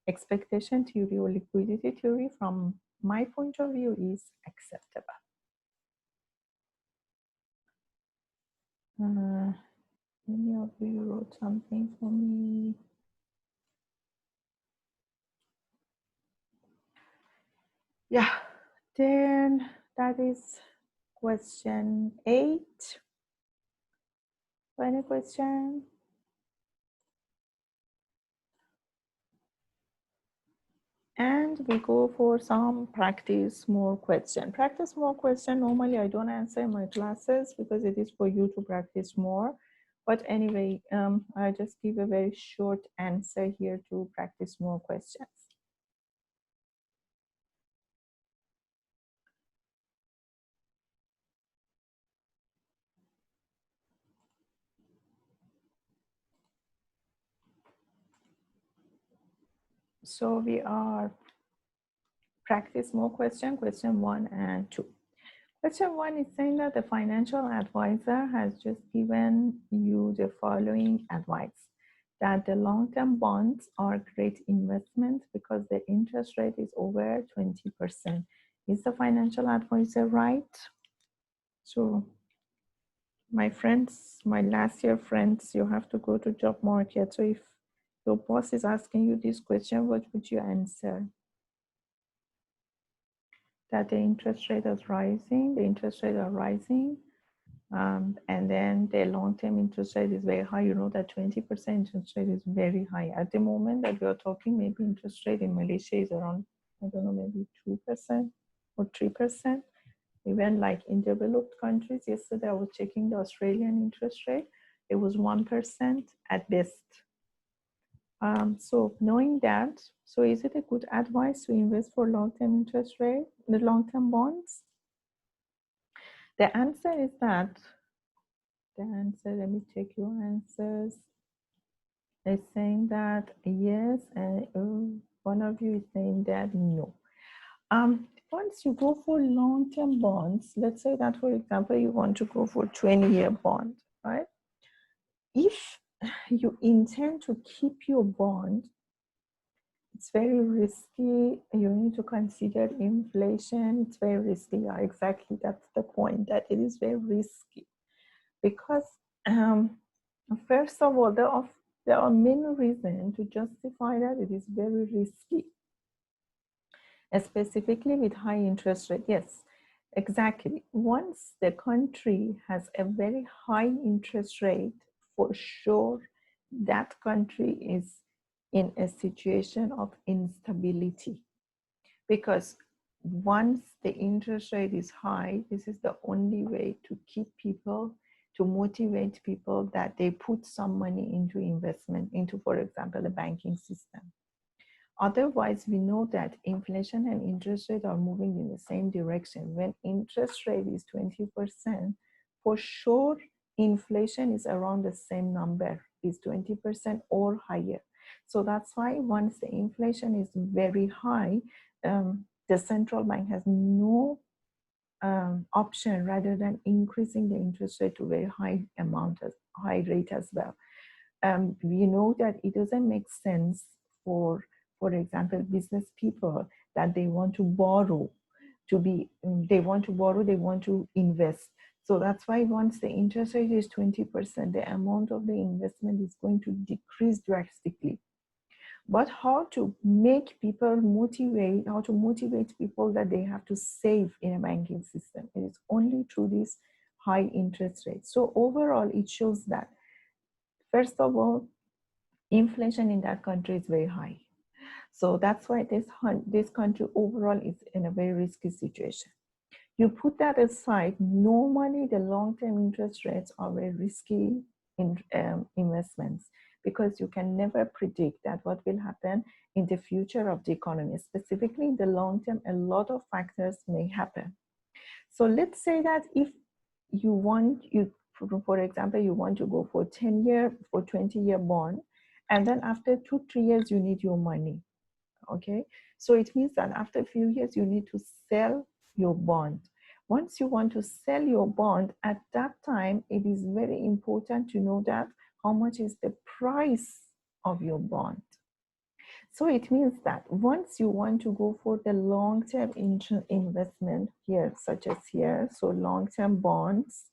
expectation theory or liquidity theory, from my point of view, is acceptable. Many of you wrote something for me. Yeah, then that is question 8. Any question? And we go for some practice more question. Practice more question, normally I don't answer in my classes because it is for you to practice more. But anyway, I just give a very short answer here to practice more questions. So we are practice more question 1 and 2. Question 1 is saying that the financial advisor has just given you the following advice, that the long-term bonds are great investments because the interest rate is over 20%. Is the financial advisor right? So my friends, my last year friends, you have to go to job market. So if your boss is asking you this question, what would you answer? That the interest rate is rising, the interest rates are rising, and then the long-term interest rate is very high. You know that 20% interest rate is very high. At the moment that we are talking, maybe interest rate in Malaysia is around, I don't know, maybe 2% or 3%. Even like in developed countries, yesterday I was checking the Australian interest rate, it was 1% at best. So knowing that, so is it a good advice to invest for long-term interest rate, the long-term bonds? The answer is that, let me check your answers. It's saying that yes, and one of you is saying that no. Once you go for long-term bonds, let's say that, for example, you want to go for 20-year bond, right? If you intend to keep your bond, it's very risky. You need to consider inflation. It's very risky. Yeah, exactly. That's the point, that it is very risky. Because first of all, there are many reasons to justify that it is very risky, specifically with high interest rate. Yes, exactly. Once the country has a very high interest rate, for sure, that country is in a situation of instability. Because once the interest rate is high, this is the only way to keep people, to motivate people that they put some money into investment, into, for example, the banking system. Otherwise, we know that inflation and interest rate are moving in the same direction. When interest rate is 20%, for sure, inflation is around the same number, is 20% or higher. So that's why once the inflation is very high, the central bank has no option rather than increasing the interest rate to a very high amount, high rate as well. We know that it doesn't make sense for example, business people that they want to borrow they want to invest. So that's why once the interest rate is 20%, the amount of the investment is going to decrease drastically. But how to make people how to motivate people that they have to save in a banking system? It is only through this high interest rate. So overall, it shows that, first of all, inflation in that country is very high. So that's why this country overall is in a very risky situation. You put that aside, normally the long-term interest rates are very risky investments, because you can never predict that what will happen in the future of the economy. Specifically in the long term, a lot of factors may happen. So let's say that if you want, for example, you want to go for 10-year or 20-year bond, and then after 2-3 years you need your money. Okay, so it means that after a few years you need to sell your bond. Once you want to sell your bond, at that time it is very important to know that how much is the price of your bond. So it means that once you want to go for the long-term investment here, such as here, so long-term bonds,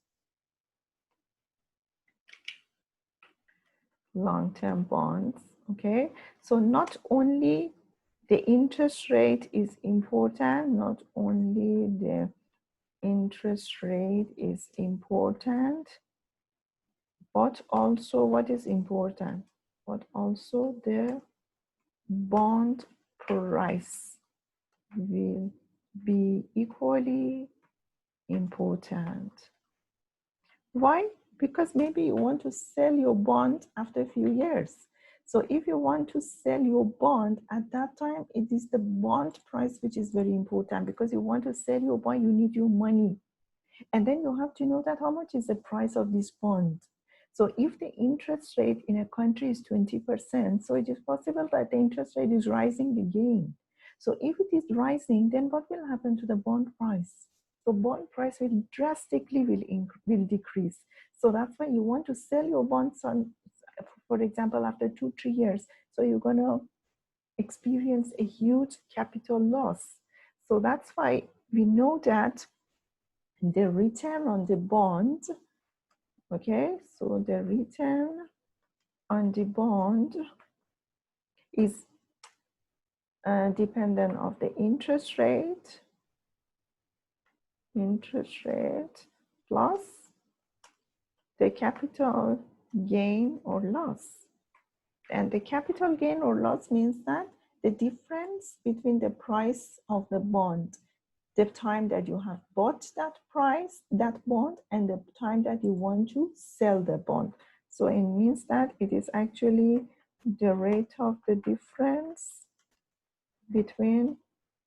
long-term bonds. Okay, so not only the interest rate is important, not only the interest rate is important, but also what is important? But also the bond price will be equally important. Why? Because maybe you want to sell your bond after a few years. So if you want to sell your bond at that time, it is the bond price which is very important, because you want to sell your bond, you need your money. And then you have to know that how much is the price of this bond. So if the interest rate in a country is 20%, so it is possible that the interest rate is rising again. So if it is rising, then what will happen to the bond price? So bond price will drastically will decrease. So that's why you want to sell your bonds on, for example, after 2-3 years. So you're gonna experience a huge capital loss. So that's why we know that the return on the bond, okay, so the return on the bond is dependent of the interest rate plus the capital gain or loss. And the capital gain or loss means that the difference between the price of the bond, the time that you have bought that bond, and the time that you want to sell the bond. So it means that it is actually the rate of the difference between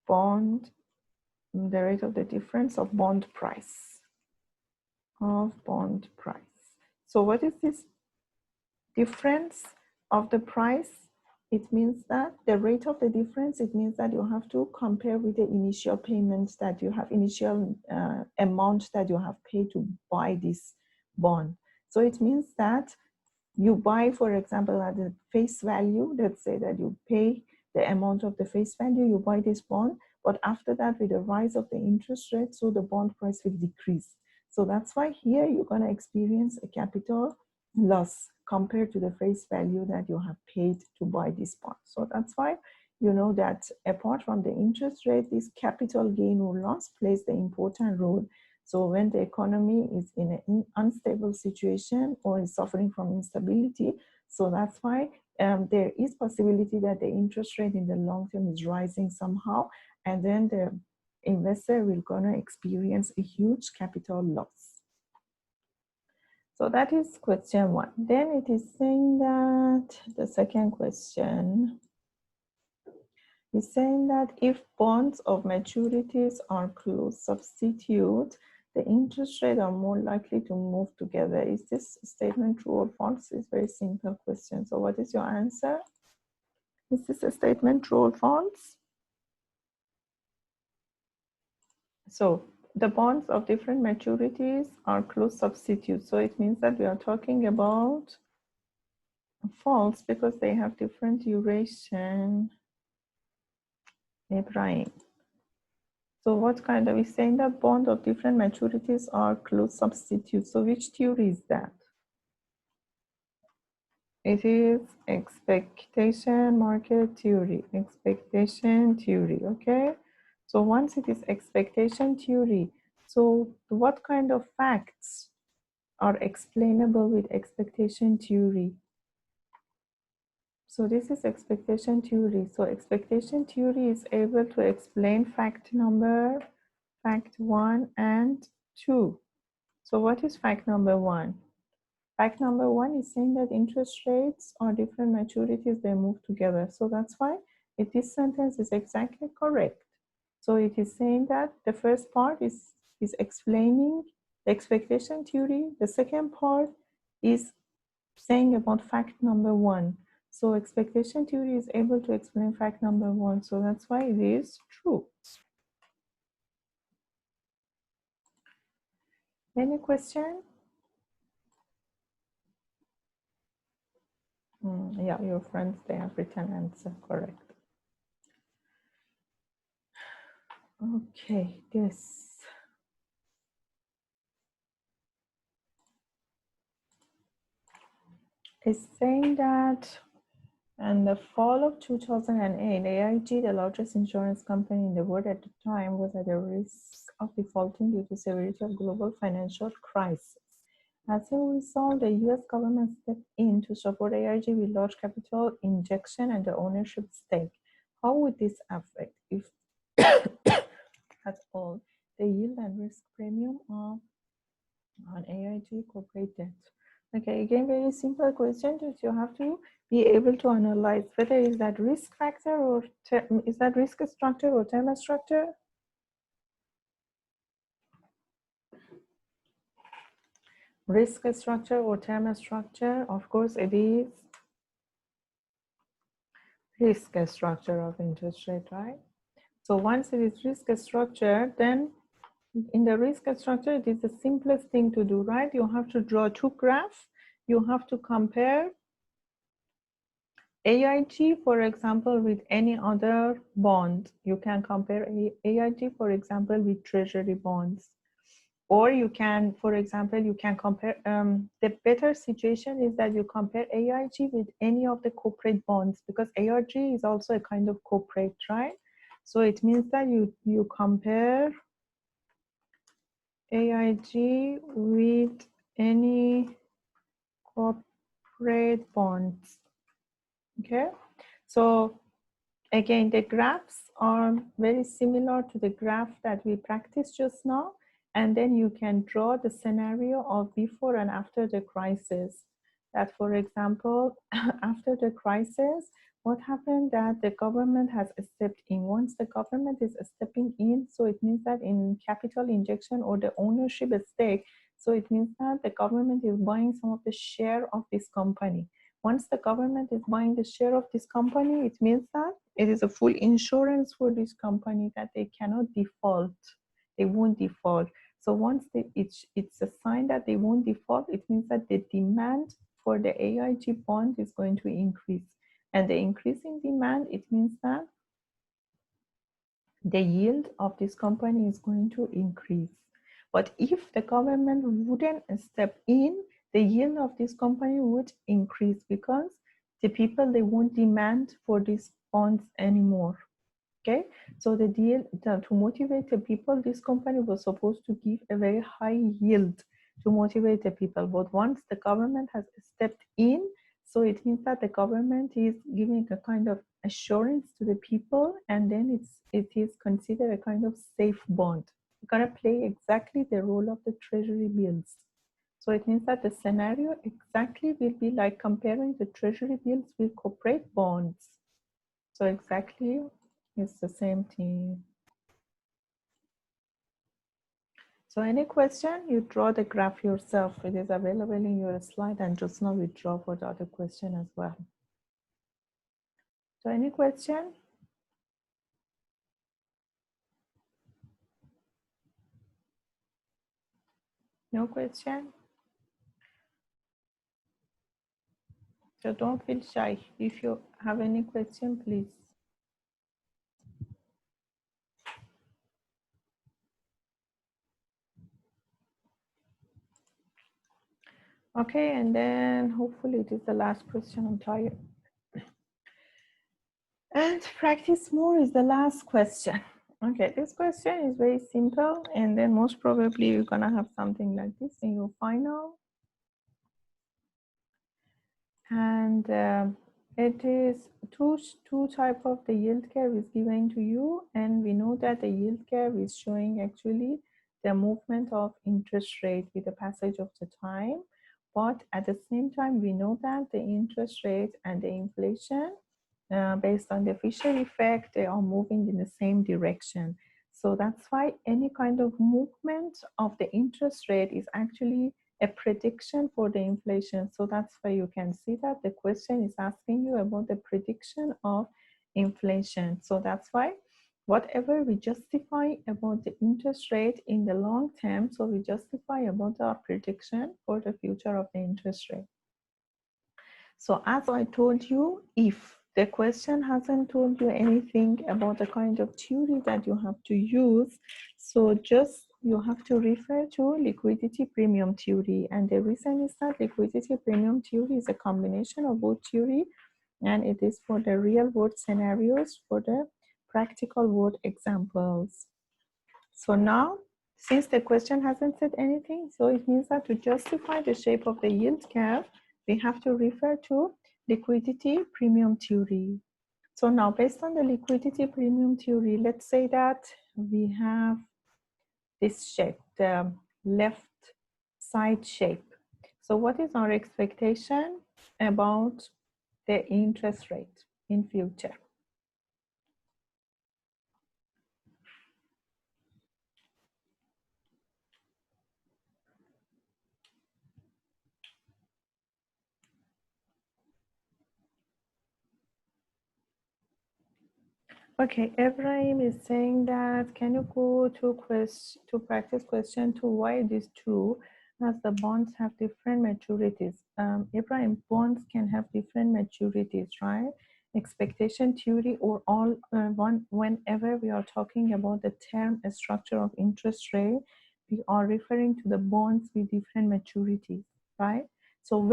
the rate of the difference of bond price. So what is this difference of the price? It means that the rate of the difference, it means that you have to compare with the initial payments that you have, initial amount that you have paid to buy this bond. So it means that you buy, for example, at the face value, let's say that you pay the amount of the face value, you buy this bond, but after that, with the rise of the interest rate, so the bond price will decrease. So that's why here you're going to experience a capital loss compared to the face value that you have paid to buy this bond. So that's why you know that apart from the interest rate, this capital gain or loss plays the important role. So when the economy is in an unstable situation or is suffering from instability, so that's why there is possibility that the interest rate in the long term is rising somehow, and then the investor will gonna experience a huge capital loss. So that is question 1. Then it is saying that the second question is saying that if bonds of maturities are close substitute, the interest rate are more likely to move together. Is this statement true or false? It's a very simple question. So what is your answer? Is this a statement true or false? So the bonds of different maturities are close substitutes. So it means that we are talking about false because they have different duration. Ibrahim. So what kind of, is saying that bond of different maturities are close substitutes. So which theory is that? It is expectation market theory, okay? So once it is expectation theory, so what kind of facts are explainable with expectation theory? So this is expectation theory. So expectation theory is able to explain fact 1 and 2. So what is fact number 1? Fact number 1 is saying that interest rates or different maturities, they move together. So that's why this sentence is exactly correct. So it is saying that the first part is explaining the expectation theory. The second part is saying about fact number 1. So expectation theory is able to explain fact number 1. So that's why it is true. Any question? Yeah, your friends, they have written answer correct. Okay, this. It's saying that in the fall of 2008, AIG, the largest insurance company in the world at the time, was at a risk of defaulting due to severity of global financial crisis. As a result, the US government stepped in to support AIG with large capital injection and the ownership stake. How would this affect, if at all, the yield and risk premium of on AIG corporate debt? Okay, again, very simple question that you have to be able to analyze whether is that risk factor or is that risk structure or term structure. Risk structure or term structure, of course it is risk structure of interest rate, right? So once it is risk structure, then in the risk structure, it is the simplest thing to do, right? You have to draw two graphs. You have to compare AIG, for example, with any other bond. You can compare AIG, for example, with treasury bonds. Or you can, for example, you can compare, the better situation is that you compare AIG with any of the corporate bonds, because AIG is also a kind of corporate, right? So it means that you compare AIG with any corporate bonds. Okay, so again, the graphs are very similar to the graph that we practiced just now, and then you can draw the scenario of before and after the crisis. That, for example, after the crisis, what happened that the government has stepped in. Once the government is stepping in, so it means that in capital injection or the ownership stake, so it means that the government is buying some of the share of this company. Once the government is buying the share of this company, it means that it is a full insurance for this company that they cannot default. They won't default. So once it's a sign that they won't default, it means that the demand for the AIG bond is going to increase. And the increasing demand, it means that the yield of this company is going to increase. But if the government wouldn't step in, the yield of this company would increase because the people, they won't demand for these bonds anymore. Okay, so the deal to motivate the people, this company was supposed to give a very high yield to motivate the people. But once the government has stepped in, so it means that the government is giving a kind of assurance to the people, and then it is considered a kind of safe bond. It's going to play exactly the role of the treasury bills. So it means that the scenario exactly will be like comparing the treasury bills with corporate bonds. So exactly, it's the same thing. So any question, you draw the graph yourself. It is available in your slide, and just now we draw for the other question as well. So any question? No question? So don't feel shy. If you have any question, please. Okay, and then hopefully it is the last question. I'm tired. And practice more is the last question. Okay, this question is very simple, and then most probably you're gonna have something like this in your final. And it is two type of the yield curve is given to you, and we know that the yield curve is showing actually the movement of interest rate with the passage of the time. But at the same time, we know that the interest rate and the inflation, based on the Fisher effect, they are moving in the same direction. So that's why any kind of movement of the interest rate is actually a prediction for the inflation. So that's why you can see that the question is asking you about the prediction of inflation. So that's why whatever we justify about the interest rate in the long term, so we justify about our prediction for the future of the interest rate. So as I told you, if the question hasn't told you anything about the kind of theory that you have to use, so just you have to refer to liquidity premium theory. And the reason is that liquidity premium theory is a combination of both theory, and it is for the real world scenarios, for the practical world examples. So now, since the question hasn't said anything, so it means that to justify the shape of the yield curve, we have to refer to liquidity premium theory. So now, based on the liquidity premium theory, let's say that we have this shape, the left side shape. So what is our expectation about the interest rate in future? Okay, Ibrahim is saying that, can you go to practice question 2, why it is true as the bonds have different maturities? Ibrahim, bonds can have different maturities, right? Expectation theory or all whenever we are talking about the term structure of interest rate, we are referring to the bonds with different maturities, right? So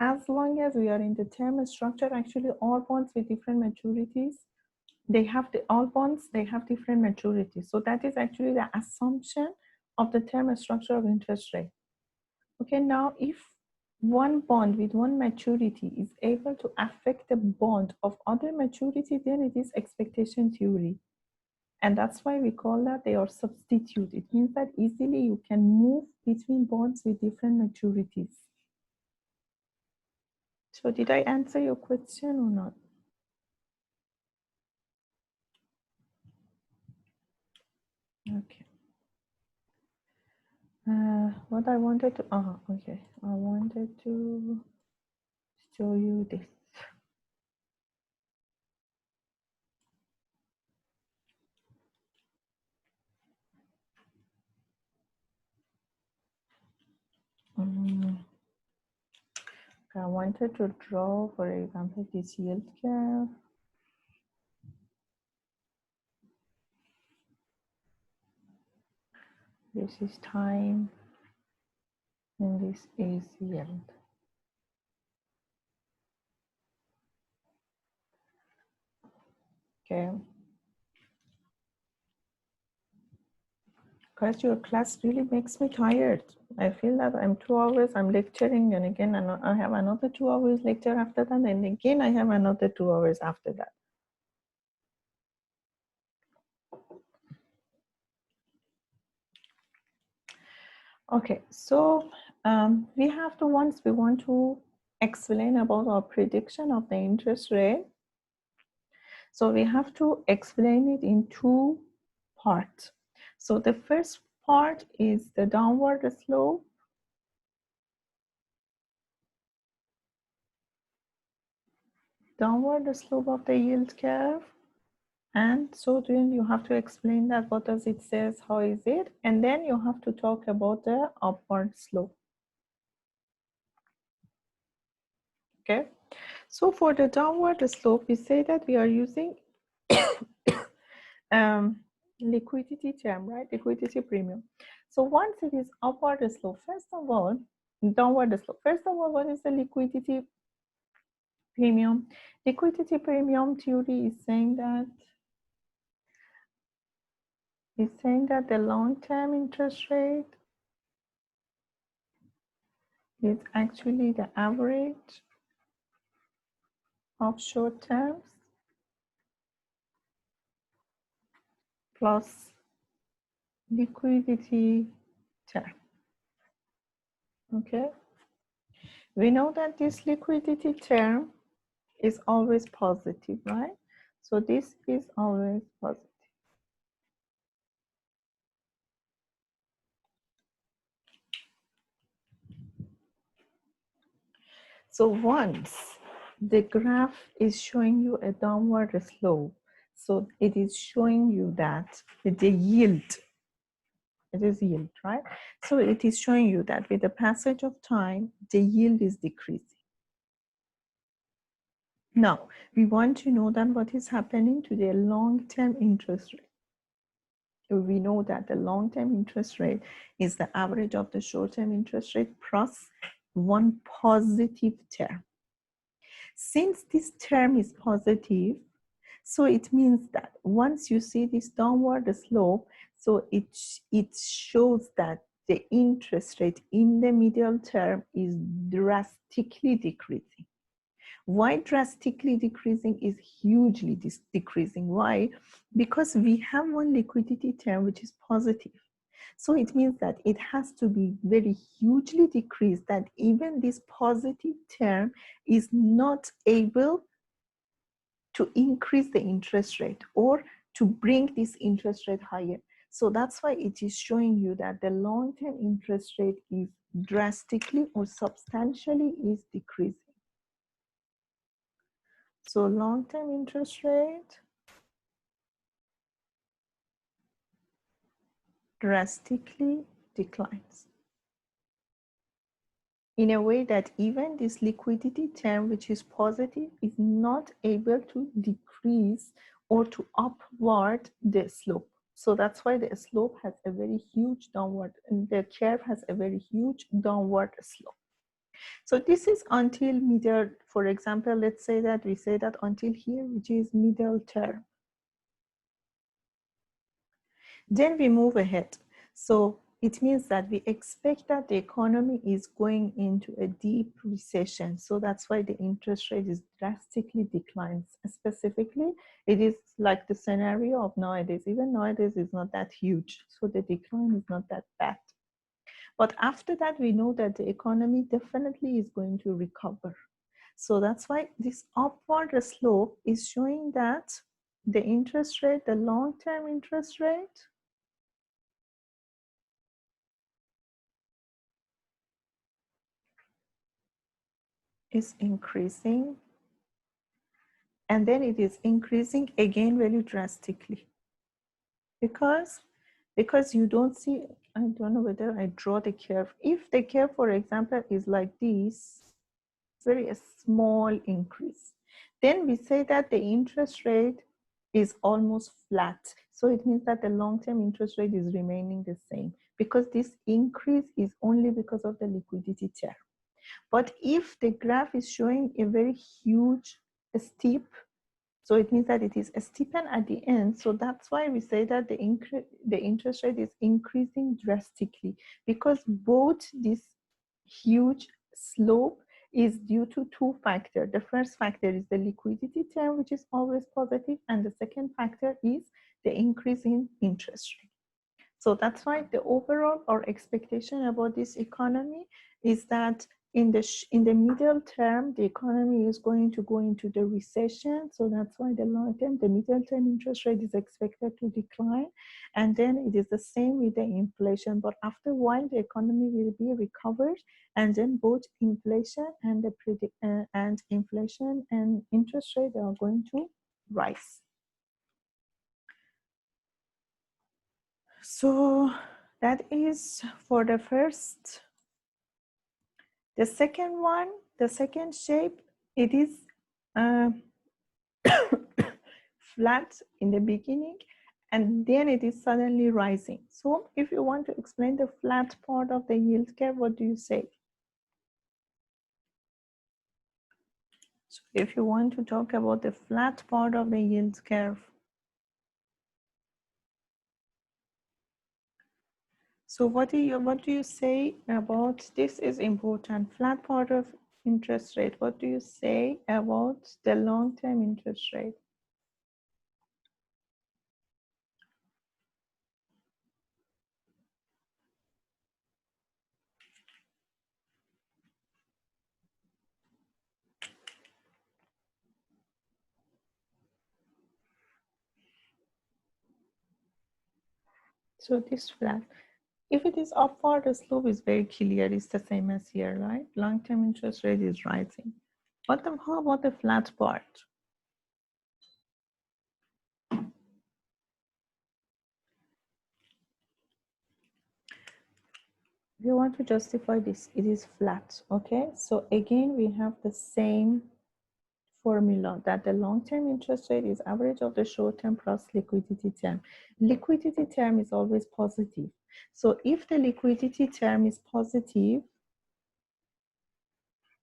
as long as we are in the term structure, actually all bonds with different maturities, they have all bonds, they have different maturities. So that is actually the assumption of the term structure of interest rate. Okay, now if one bond with one maturity is able to affect the bond of other maturity, then it is expectation theory. And that's why we call that they are substitute. It means that easily you can move between bonds with different maturities. So did I answer your question or not? Okay. What I wanted to, okay. I wanted to show you this. I wanted to draw, for example, this yield curve. This is time, and this is yield. Okay. Because your class really makes me tired. I feel that I'm 2 hours, I'm lecturing, and again, I have another 2 hours lecture after that, and again, I have another 2 hours after that. Okay, so we have to, once we want to explain about our prediction of the interest rate, so we have to explain it in 2 parts. So the first part is the downward slope. Downward slope of the yield curve. And so then you have to explain that, what does it says, how is it? And then you have to talk about the upward slope. Okay. So for the downward slope, we say that we are using liquidity term, right? Liquidity premium. So once it is upward slope, first of all, downward slope. First of all, what is the liquidity premium? Liquidity premium theory is saying that the long-term interest rate is actually the average of short terms plus liquidity term. Okay, we know that this liquidity term is always positive, right? So this is always positive. So once the graph is showing you a downward slope, so it is showing you that the yield, it is yield, right? So it is showing you that with the passage of time, the yield is decreasing. Now, we want to know then what is happening to the long-term interest rate. we know that the long-term interest rate is the average of the short-term interest rate plus one positive term. Since this term is positive, so it means that once you see this downward slope, so it shows that the interest rate in the middle term is drastically decreasing. Why drastically decreasing is hugely decreasing? Why? Because we have one liquidity term which is positive. So it means that it has to be very hugely decreased, that even this positive term is not able to increase the interest rate or to bring this interest rate higher. So that's why it is showing you that the long-term interest rate is drastically or substantially is decreasing. So long-term interest rate drastically declines in a way that even this liquidity term, which is positive, is not able to decrease or to upward the slope. So that's why the slope has a very huge downward, and the curve has a very huge downward slope. So this is until middle, for example, let's say that we say that until here, which is middle term. Then we move ahead. So it means that we expect that the economy is going into a deep recession. So that's why the interest rate is drastically declines. Specifically, it is like the scenario of nowadays. Even nowadays is not that huge. So the decline is not that bad. But after that, we know that the economy definitely is going to recover. So that's why this upward slope is showing that the interest rate, the long-term interest rate, is increasing, and then it is increasing again very drastically because you don't see, I don't know whether I draw the curve. If the curve, for example, is like this, very a small increase, then we say that the interest rate is almost flat. So it means that the long-term interest rate is remaining the same because this increase is only because of the liquidity term. But if the graph is showing a very huge steep, so it means that it is a steepen at the end. So that's why we say that the interest rate is increasing drastically, because both this huge slope is due to two factors. The first factor is the liquidity term, which is always positive, and the second factor is the increase in interest rate. So that's why the overall or expectation about this economy is that in the middle term, the economy is going to go into the recession. So that's why the long term, the middle term interest rate is expected to decline. And then it is the same with the inflation. But after a while, the economy will be recovered, and then both inflation and inflation and interest rate are going to rise. So that is for the first. The second one, the second shape, it is flat in the beginning, and then it is suddenly rising. So if you want to explain the flat part of the yield curve, what do you say? So if you want to talk about the flat part of the yield curve, so what do you say about this? Is important, flat part of interest rate. What do you say about the long-term interest rate? So this flat, if it is upward, the slope is very clear. It's the same as here, right? Long-term interest rate is rising. But how about the flat part? If you want to justify this, it is flat, okay? So again, we have the same formula that the long-term interest rate is average of the short-term plus liquidity term. Liquidity term is always positive. So if the liquidity term is positive,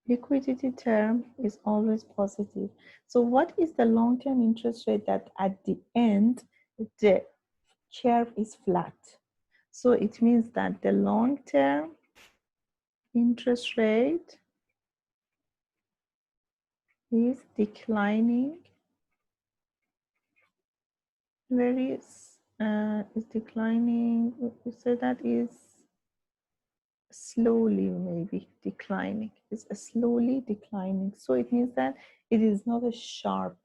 liquidity term is always positive. So what is the long-term interest rate that at the end, the curve is flat? So it means that the long-term interest rate is declining is declining, you say that is slowly, maybe declining, it's a slowly declining. So it means that it is not a sharp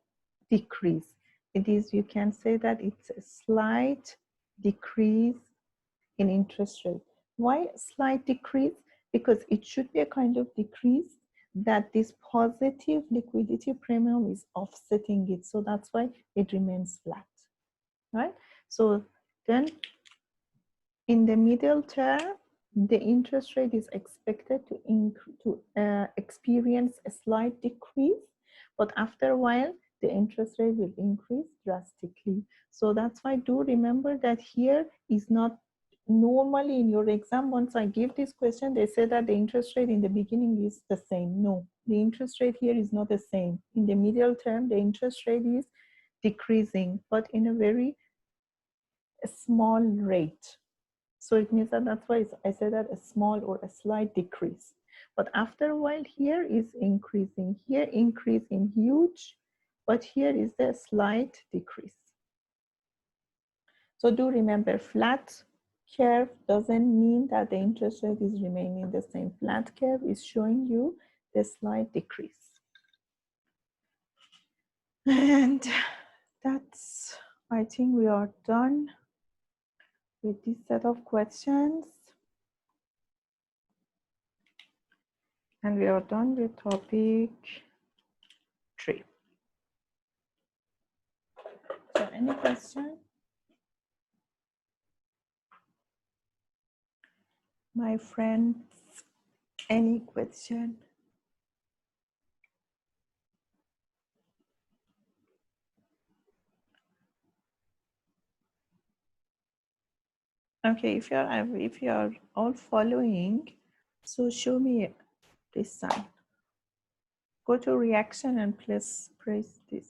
decrease. It is, you can say that it's a slight decrease in interest rate. Why a slight decrease? Because it should be a kind of decrease that this positive liquidity premium is offsetting it. So that's why it remains flat, right? So then in the middle term, the interest rate is expected to experience a slight decrease, but after a while, the interest rate will increase drastically. So that's why do remember that here is not normally in your exam. Once I give this question, they say that the interest rate in the beginning is the same. No, the interest rate here is not the same. In the middle term, the interest rate is decreasing, but in a very small rate. So it means that that's why I said that a small or a slight decrease. But after a while, here is increasing. Here increasing huge, but here is the slight decrease. So do remember, flat curve doesn't mean that the interest rate is remaining the same. Flat curve is showing you the slight decrease. And that's, I think we are done with this set of questions. And we are done with topic 3. So any question? My friends, any question? Okay, if you are all following, so show me this sign. Go to reaction and please press this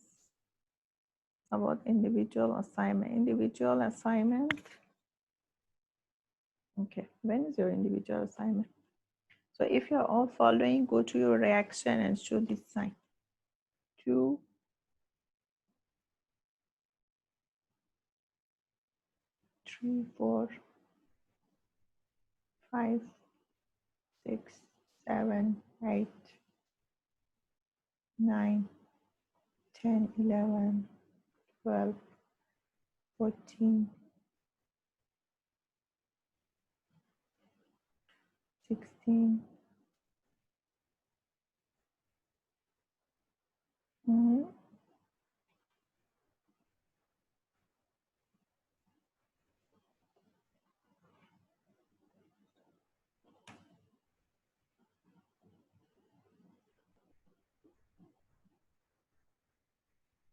about individual assignment. Individual assignment. Okay, when is your individual assignment? So if you're all following, go to your reaction and show this sign. 2, 3, 4, 5, 6, 7, 8, 9, 10, 11, 12, 14, 16.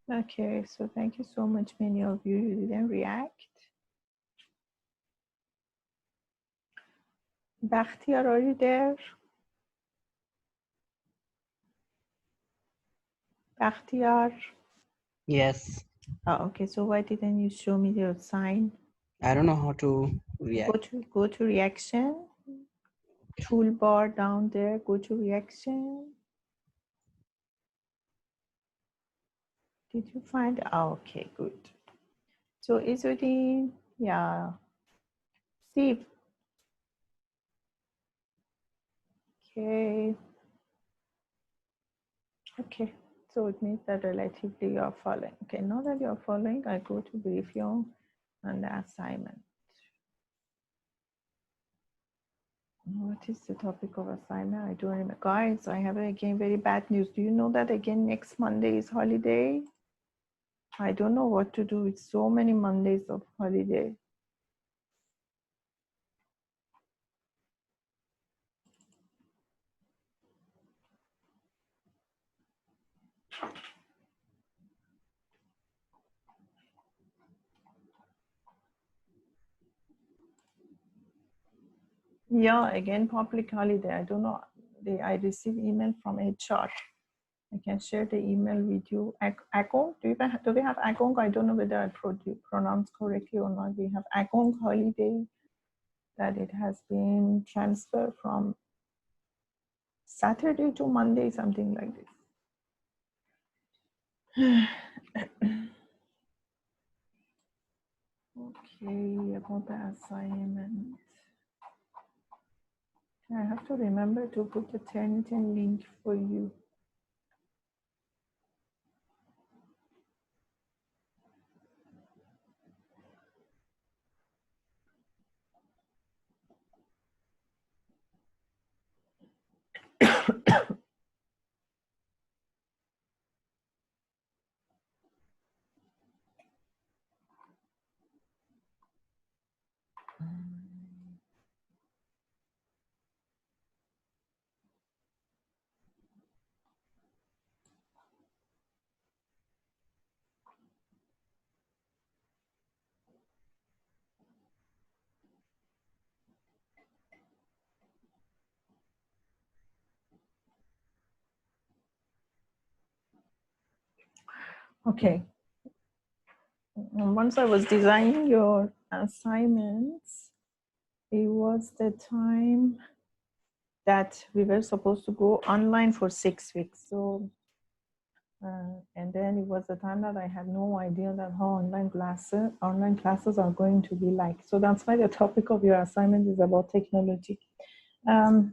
Okay, so thank you so much. Many of you didn't react. Bakhtiar, are you there? Bakhtiar. Yes. Oh, okay, so why didn't you show me your sign? I don't know how to react. Go to reaction. Toolbar down there. Go to reaction. Did you find? Oh, okay, good. So Izzuddin, yeah. Steve. Okay. Okay. So it means that relatively you are following. Okay, now that you are following, I go to brief you on the assignment. What is the topic of assignment? I don't remember. Guys, I have again very bad news. Do you know that again next Monday is holiday? I don't know what to do with so many Mondays of holiday. Yeah, again, public holiday. I don't know. I received email from HR. I can share the email with you. Agong, do we have Agong? I don't know whether I pronounce correctly or not. We have Agong holiday that it has been transferred from Saturday to Monday, something like this. Okay, about the assignment. I have to remember to put the Turnitin link for you. Okay. Once I was designing your assignments, it was the time that we were supposed to go online for 6 weeks. So, and then it was the time that I had no idea that how online classes are going to be like. So that's why the topic of your assignment is about technology. You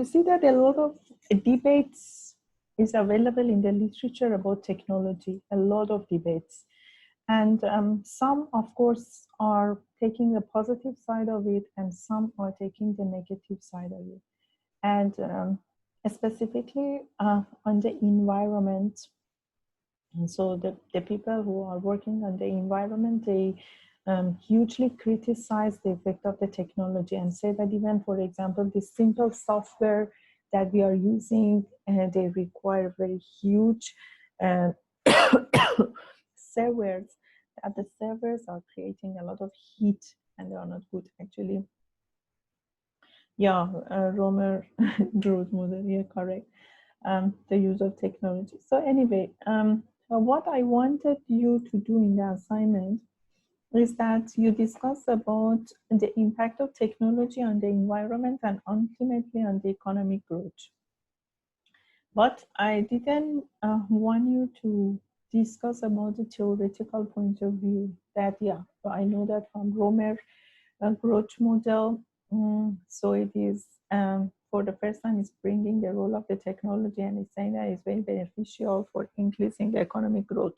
see that a lot of debates is available in the literature about technology, a lot of debates. And some, of course, are taking the positive side of it, and some are taking the negative side of it. And specifically on the environment. And so the people who are working on the environment, they hugely criticize the effect of the technology and say that even, for example, the simple software that we are using, they require very huge servers, that the servers are creating a lot of heat and they are not good actually. Yeah, Romer Drudmuder, yeah, correct. The use of technology. So anyway, what I wanted you to do in the assignment is that you discuss about the impact of technology on the environment and ultimately on the economic growth. But I didn't want you to discuss about the theoretical point of view that, yeah, I know that from Romer growth model. So it is, for the first time, it's bringing the role of the technology and it's saying that it's very beneficial for increasing the economic growth.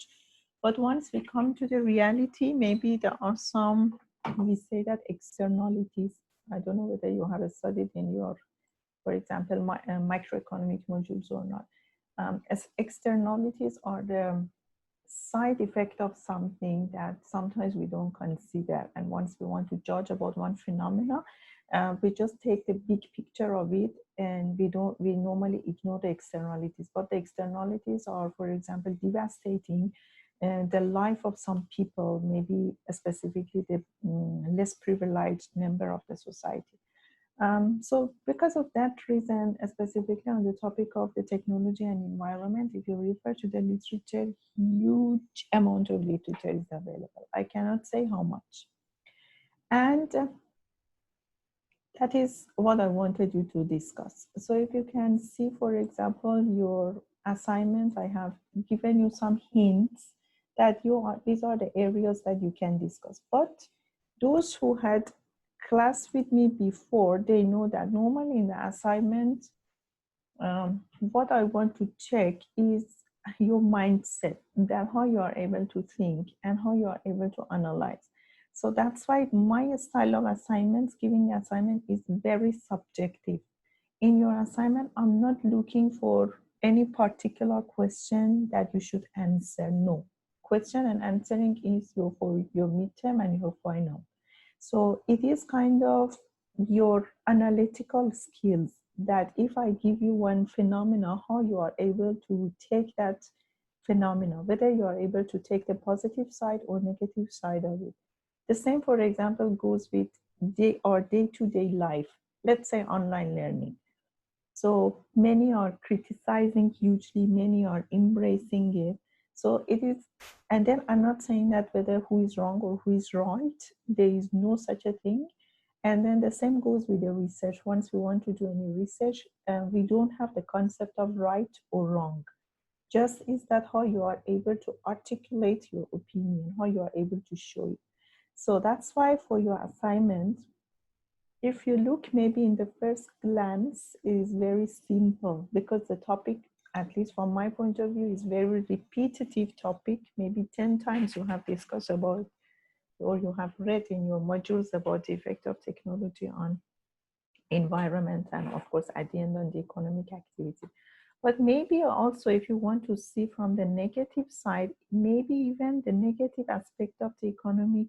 But once we come to the reality, maybe there are some, we say that externalities. I don't know whether you have studied in your, for example, microeconomic modules or not. As externalities are the side effect of something that sometimes we don't consider, and once we want to judge about one phenomena, we just take the big picture of it and we normally ignore the externalities. But the externalities are, for example, devastating the life of some people, maybe specifically the less privileged member of the society. So because of that reason, specifically on the topic of the technology and environment, if you refer to the literature, huge amount of literature is available. I cannot say how much. And that is what I wanted you to discuss. So if you can see, for example, your assignments, I have given you some hints that these are the areas that you can discuss. But those who had class with me before, they know that normally in the assignment, what I want to check is your mindset, that how you are able to think and how you are able to analyze. So that's why my style of assignments, giving assignment, is very subjective. In your assignment, I'm not looking for any particular question that you should answer. No. Question and answering is for your midterm and your final. So it is kind of your analytical skills, that if I give you one phenomena, how you are able to take that phenomena, whether you are able to take the positive side or negative side of it. The same, for example, goes with day-to-day life. Let's say online learning. So many are criticizing hugely, many are embracing it. So it is, and then I'm not saying that whether who is wrong or who is right, there is no such a thing. And then the same goes with the research. Once we want to do any research, we don't have the concept of right or wrong. Just is that how you are able to articulate your opinion, how you are able to show it. So that's why for your assignment, if you look maybe in the first glance, it is very simple because the topic, at least from my point of view, is very repetitive topic. Maybe 10 times you have discussed about or you have read in your modules about the effect of technology on environment and of course at the end on the economic activity. But maybe also if you want to see from the negative side, maybe even the negative aspect of the economic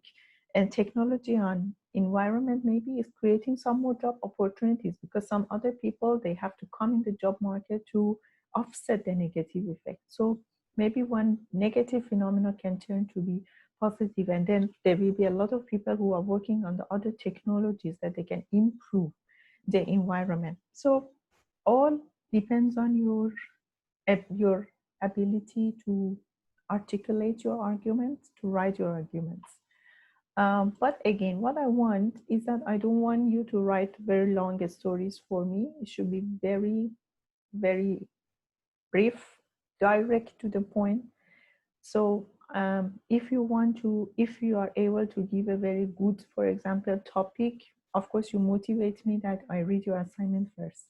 and technology on environment maybe is creating some more job opportunities because some other people, they have to come in the job market to offset the negative effect. So maybe one negative phenomenon can turn to be positive, and then there will be a lot of people who are working on the other technologies that they can improve the environment. So all depends on your ability to articulate your arguments, to write your arguments. But again, what I want is that I don't want you to write very long stories for me. It should be very, very brief, direct to the point. So if you are able to give a very good, for example, topic, of course, you motivate me that I read your assignment first.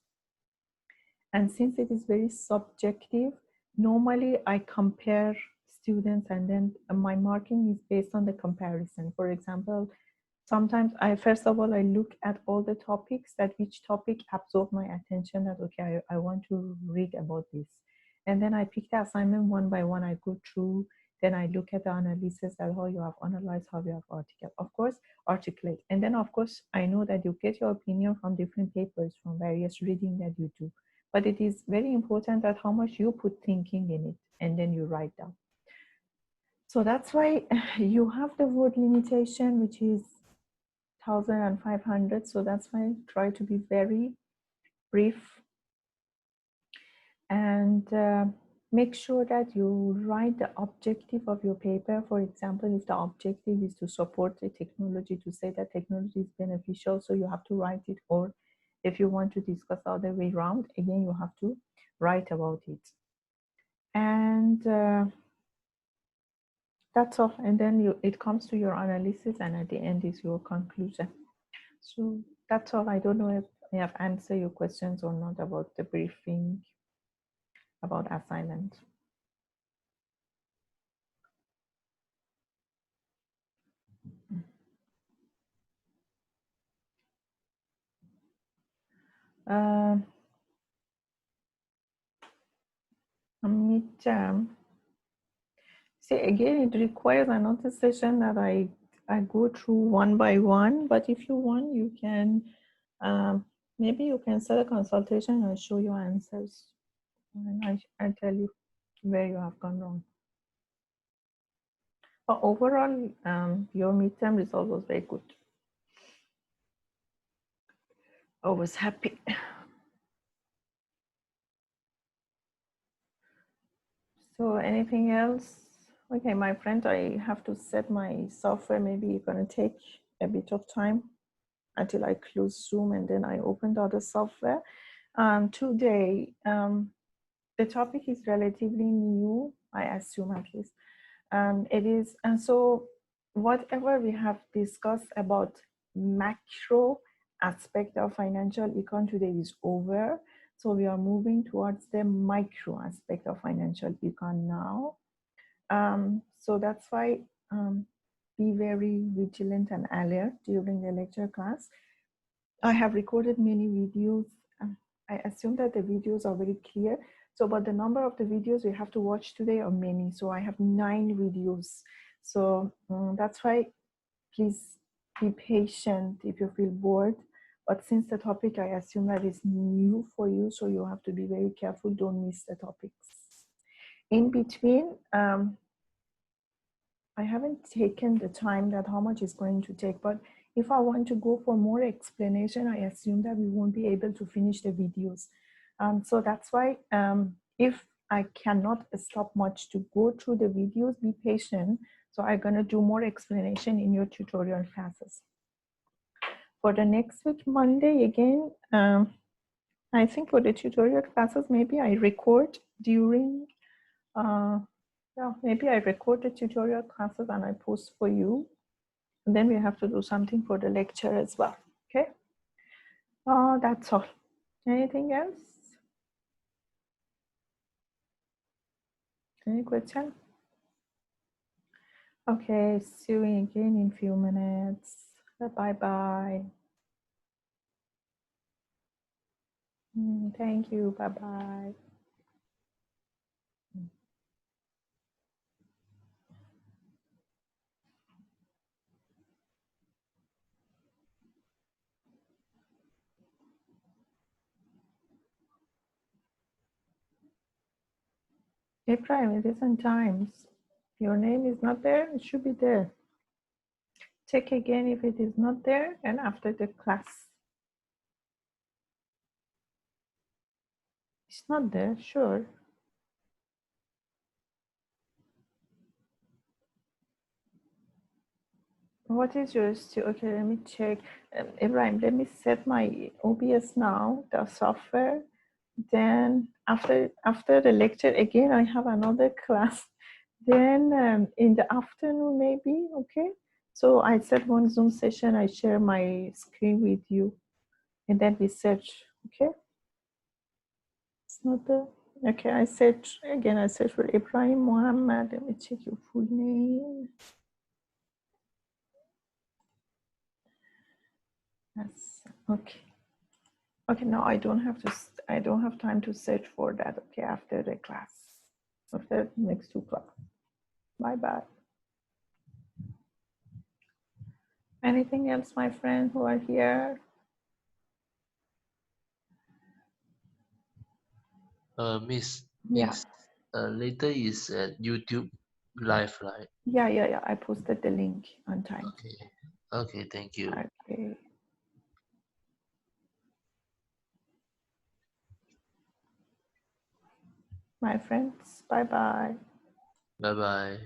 And since it is very subjective, normally I compare students and then my marking is based on the comparison. For example, sometimes first of all, I look at all the topics, that which topic absorb my attention, that, okay, I want to read about this. And then I pick the assignment one by one, I go through, then I look at the analysis, that how you have analyzed, how you have articulate. And then of course, I know that you get your opinion from different papers, from various reading that you do. But it is very important that how much you put thinking in it, and then you write down. So that's why you have the word limitation, which is 1,500. So that's why I try to be very brief and make sure that you write the objective of your paper. For example, if the objective is to support the technology, to say that technology is beneficial, so you have to write it. Or if you want to discuss the other way around, again, you have to write about it. And that's all. And then it comes to your analysis, and at the end is your conclusion. So that's all. I don't know if I have answered your questions or not about the briefing, about assignment. Midterm. See, again, it requires another session that I go through one by one. But if you want, you can, maybe you can set a consultation and show your answers. And I tell you where you have gone wrong. But overall, your midterm result was very good. I was happy. So anything else? Okay, my friend, I have to set my software. Maybe it's going to take a bit of time until I close Zoom and then I open the other software. Today, the topic is relatively new, I assume at least. It is, and so whatever we have discussed about macro aspect of financial econ today is over. So we are moving towards the micro aspect of financial econ now. So that's why be very vigilant and alert during the lecture class. I have recorded many videos. I assume that the videos are very clear. So, but the number of the videos we have to watch today are many. So I have 9 videos. So that's why please be patient if you feel bored. But since the topic, I assume that is new for you, so you have to be very careful. Don't miss the topics. In between, I haven't taken the time that how much it's going to take, but if I want to go for more explanation, I assume that we won't be able to finish the videos. So that's why if I cannot stop much to go through the videos, be patient. So I'm gonna do more explanation in your tutorial classes. For the next week, Monday again, I think for the tutorial classes, maybe I record during, yeah, maybe I record the tutorial classes and I post for you. And then we have to do something for the lecture as well, okay? That's all. Anything else? Any question? Okay, see you again in a few minutes. Bye-bye. Thank you, bye-bye. Ibrahim, it isn't times. Your name is not there, it should be there. Check again if it is not there and after the class. It's not there, sure. What is yours too? Okay, let me check. Ibrahim, let me set my OBS now, the software. Then after the lecture, again, I have another class. Then in the afternoon, maybe, okay? So I set one Zoom session, I share my screen with you. And then we search, okay? It's not there. Okay, I search, again, I search for Ibrahim Mohammed. Let me check your full name. Yes, okay. Okay, no, I don't have time to search for that, okay, after the class, after next 2 class. Bye-bye. Anything else, my friend who are here? Miss, Yeah. later is at YouTube live, right? Yeah. I posted the link on time. Okay, thank you. Okay. My friends, bye-bye. Bye-bye.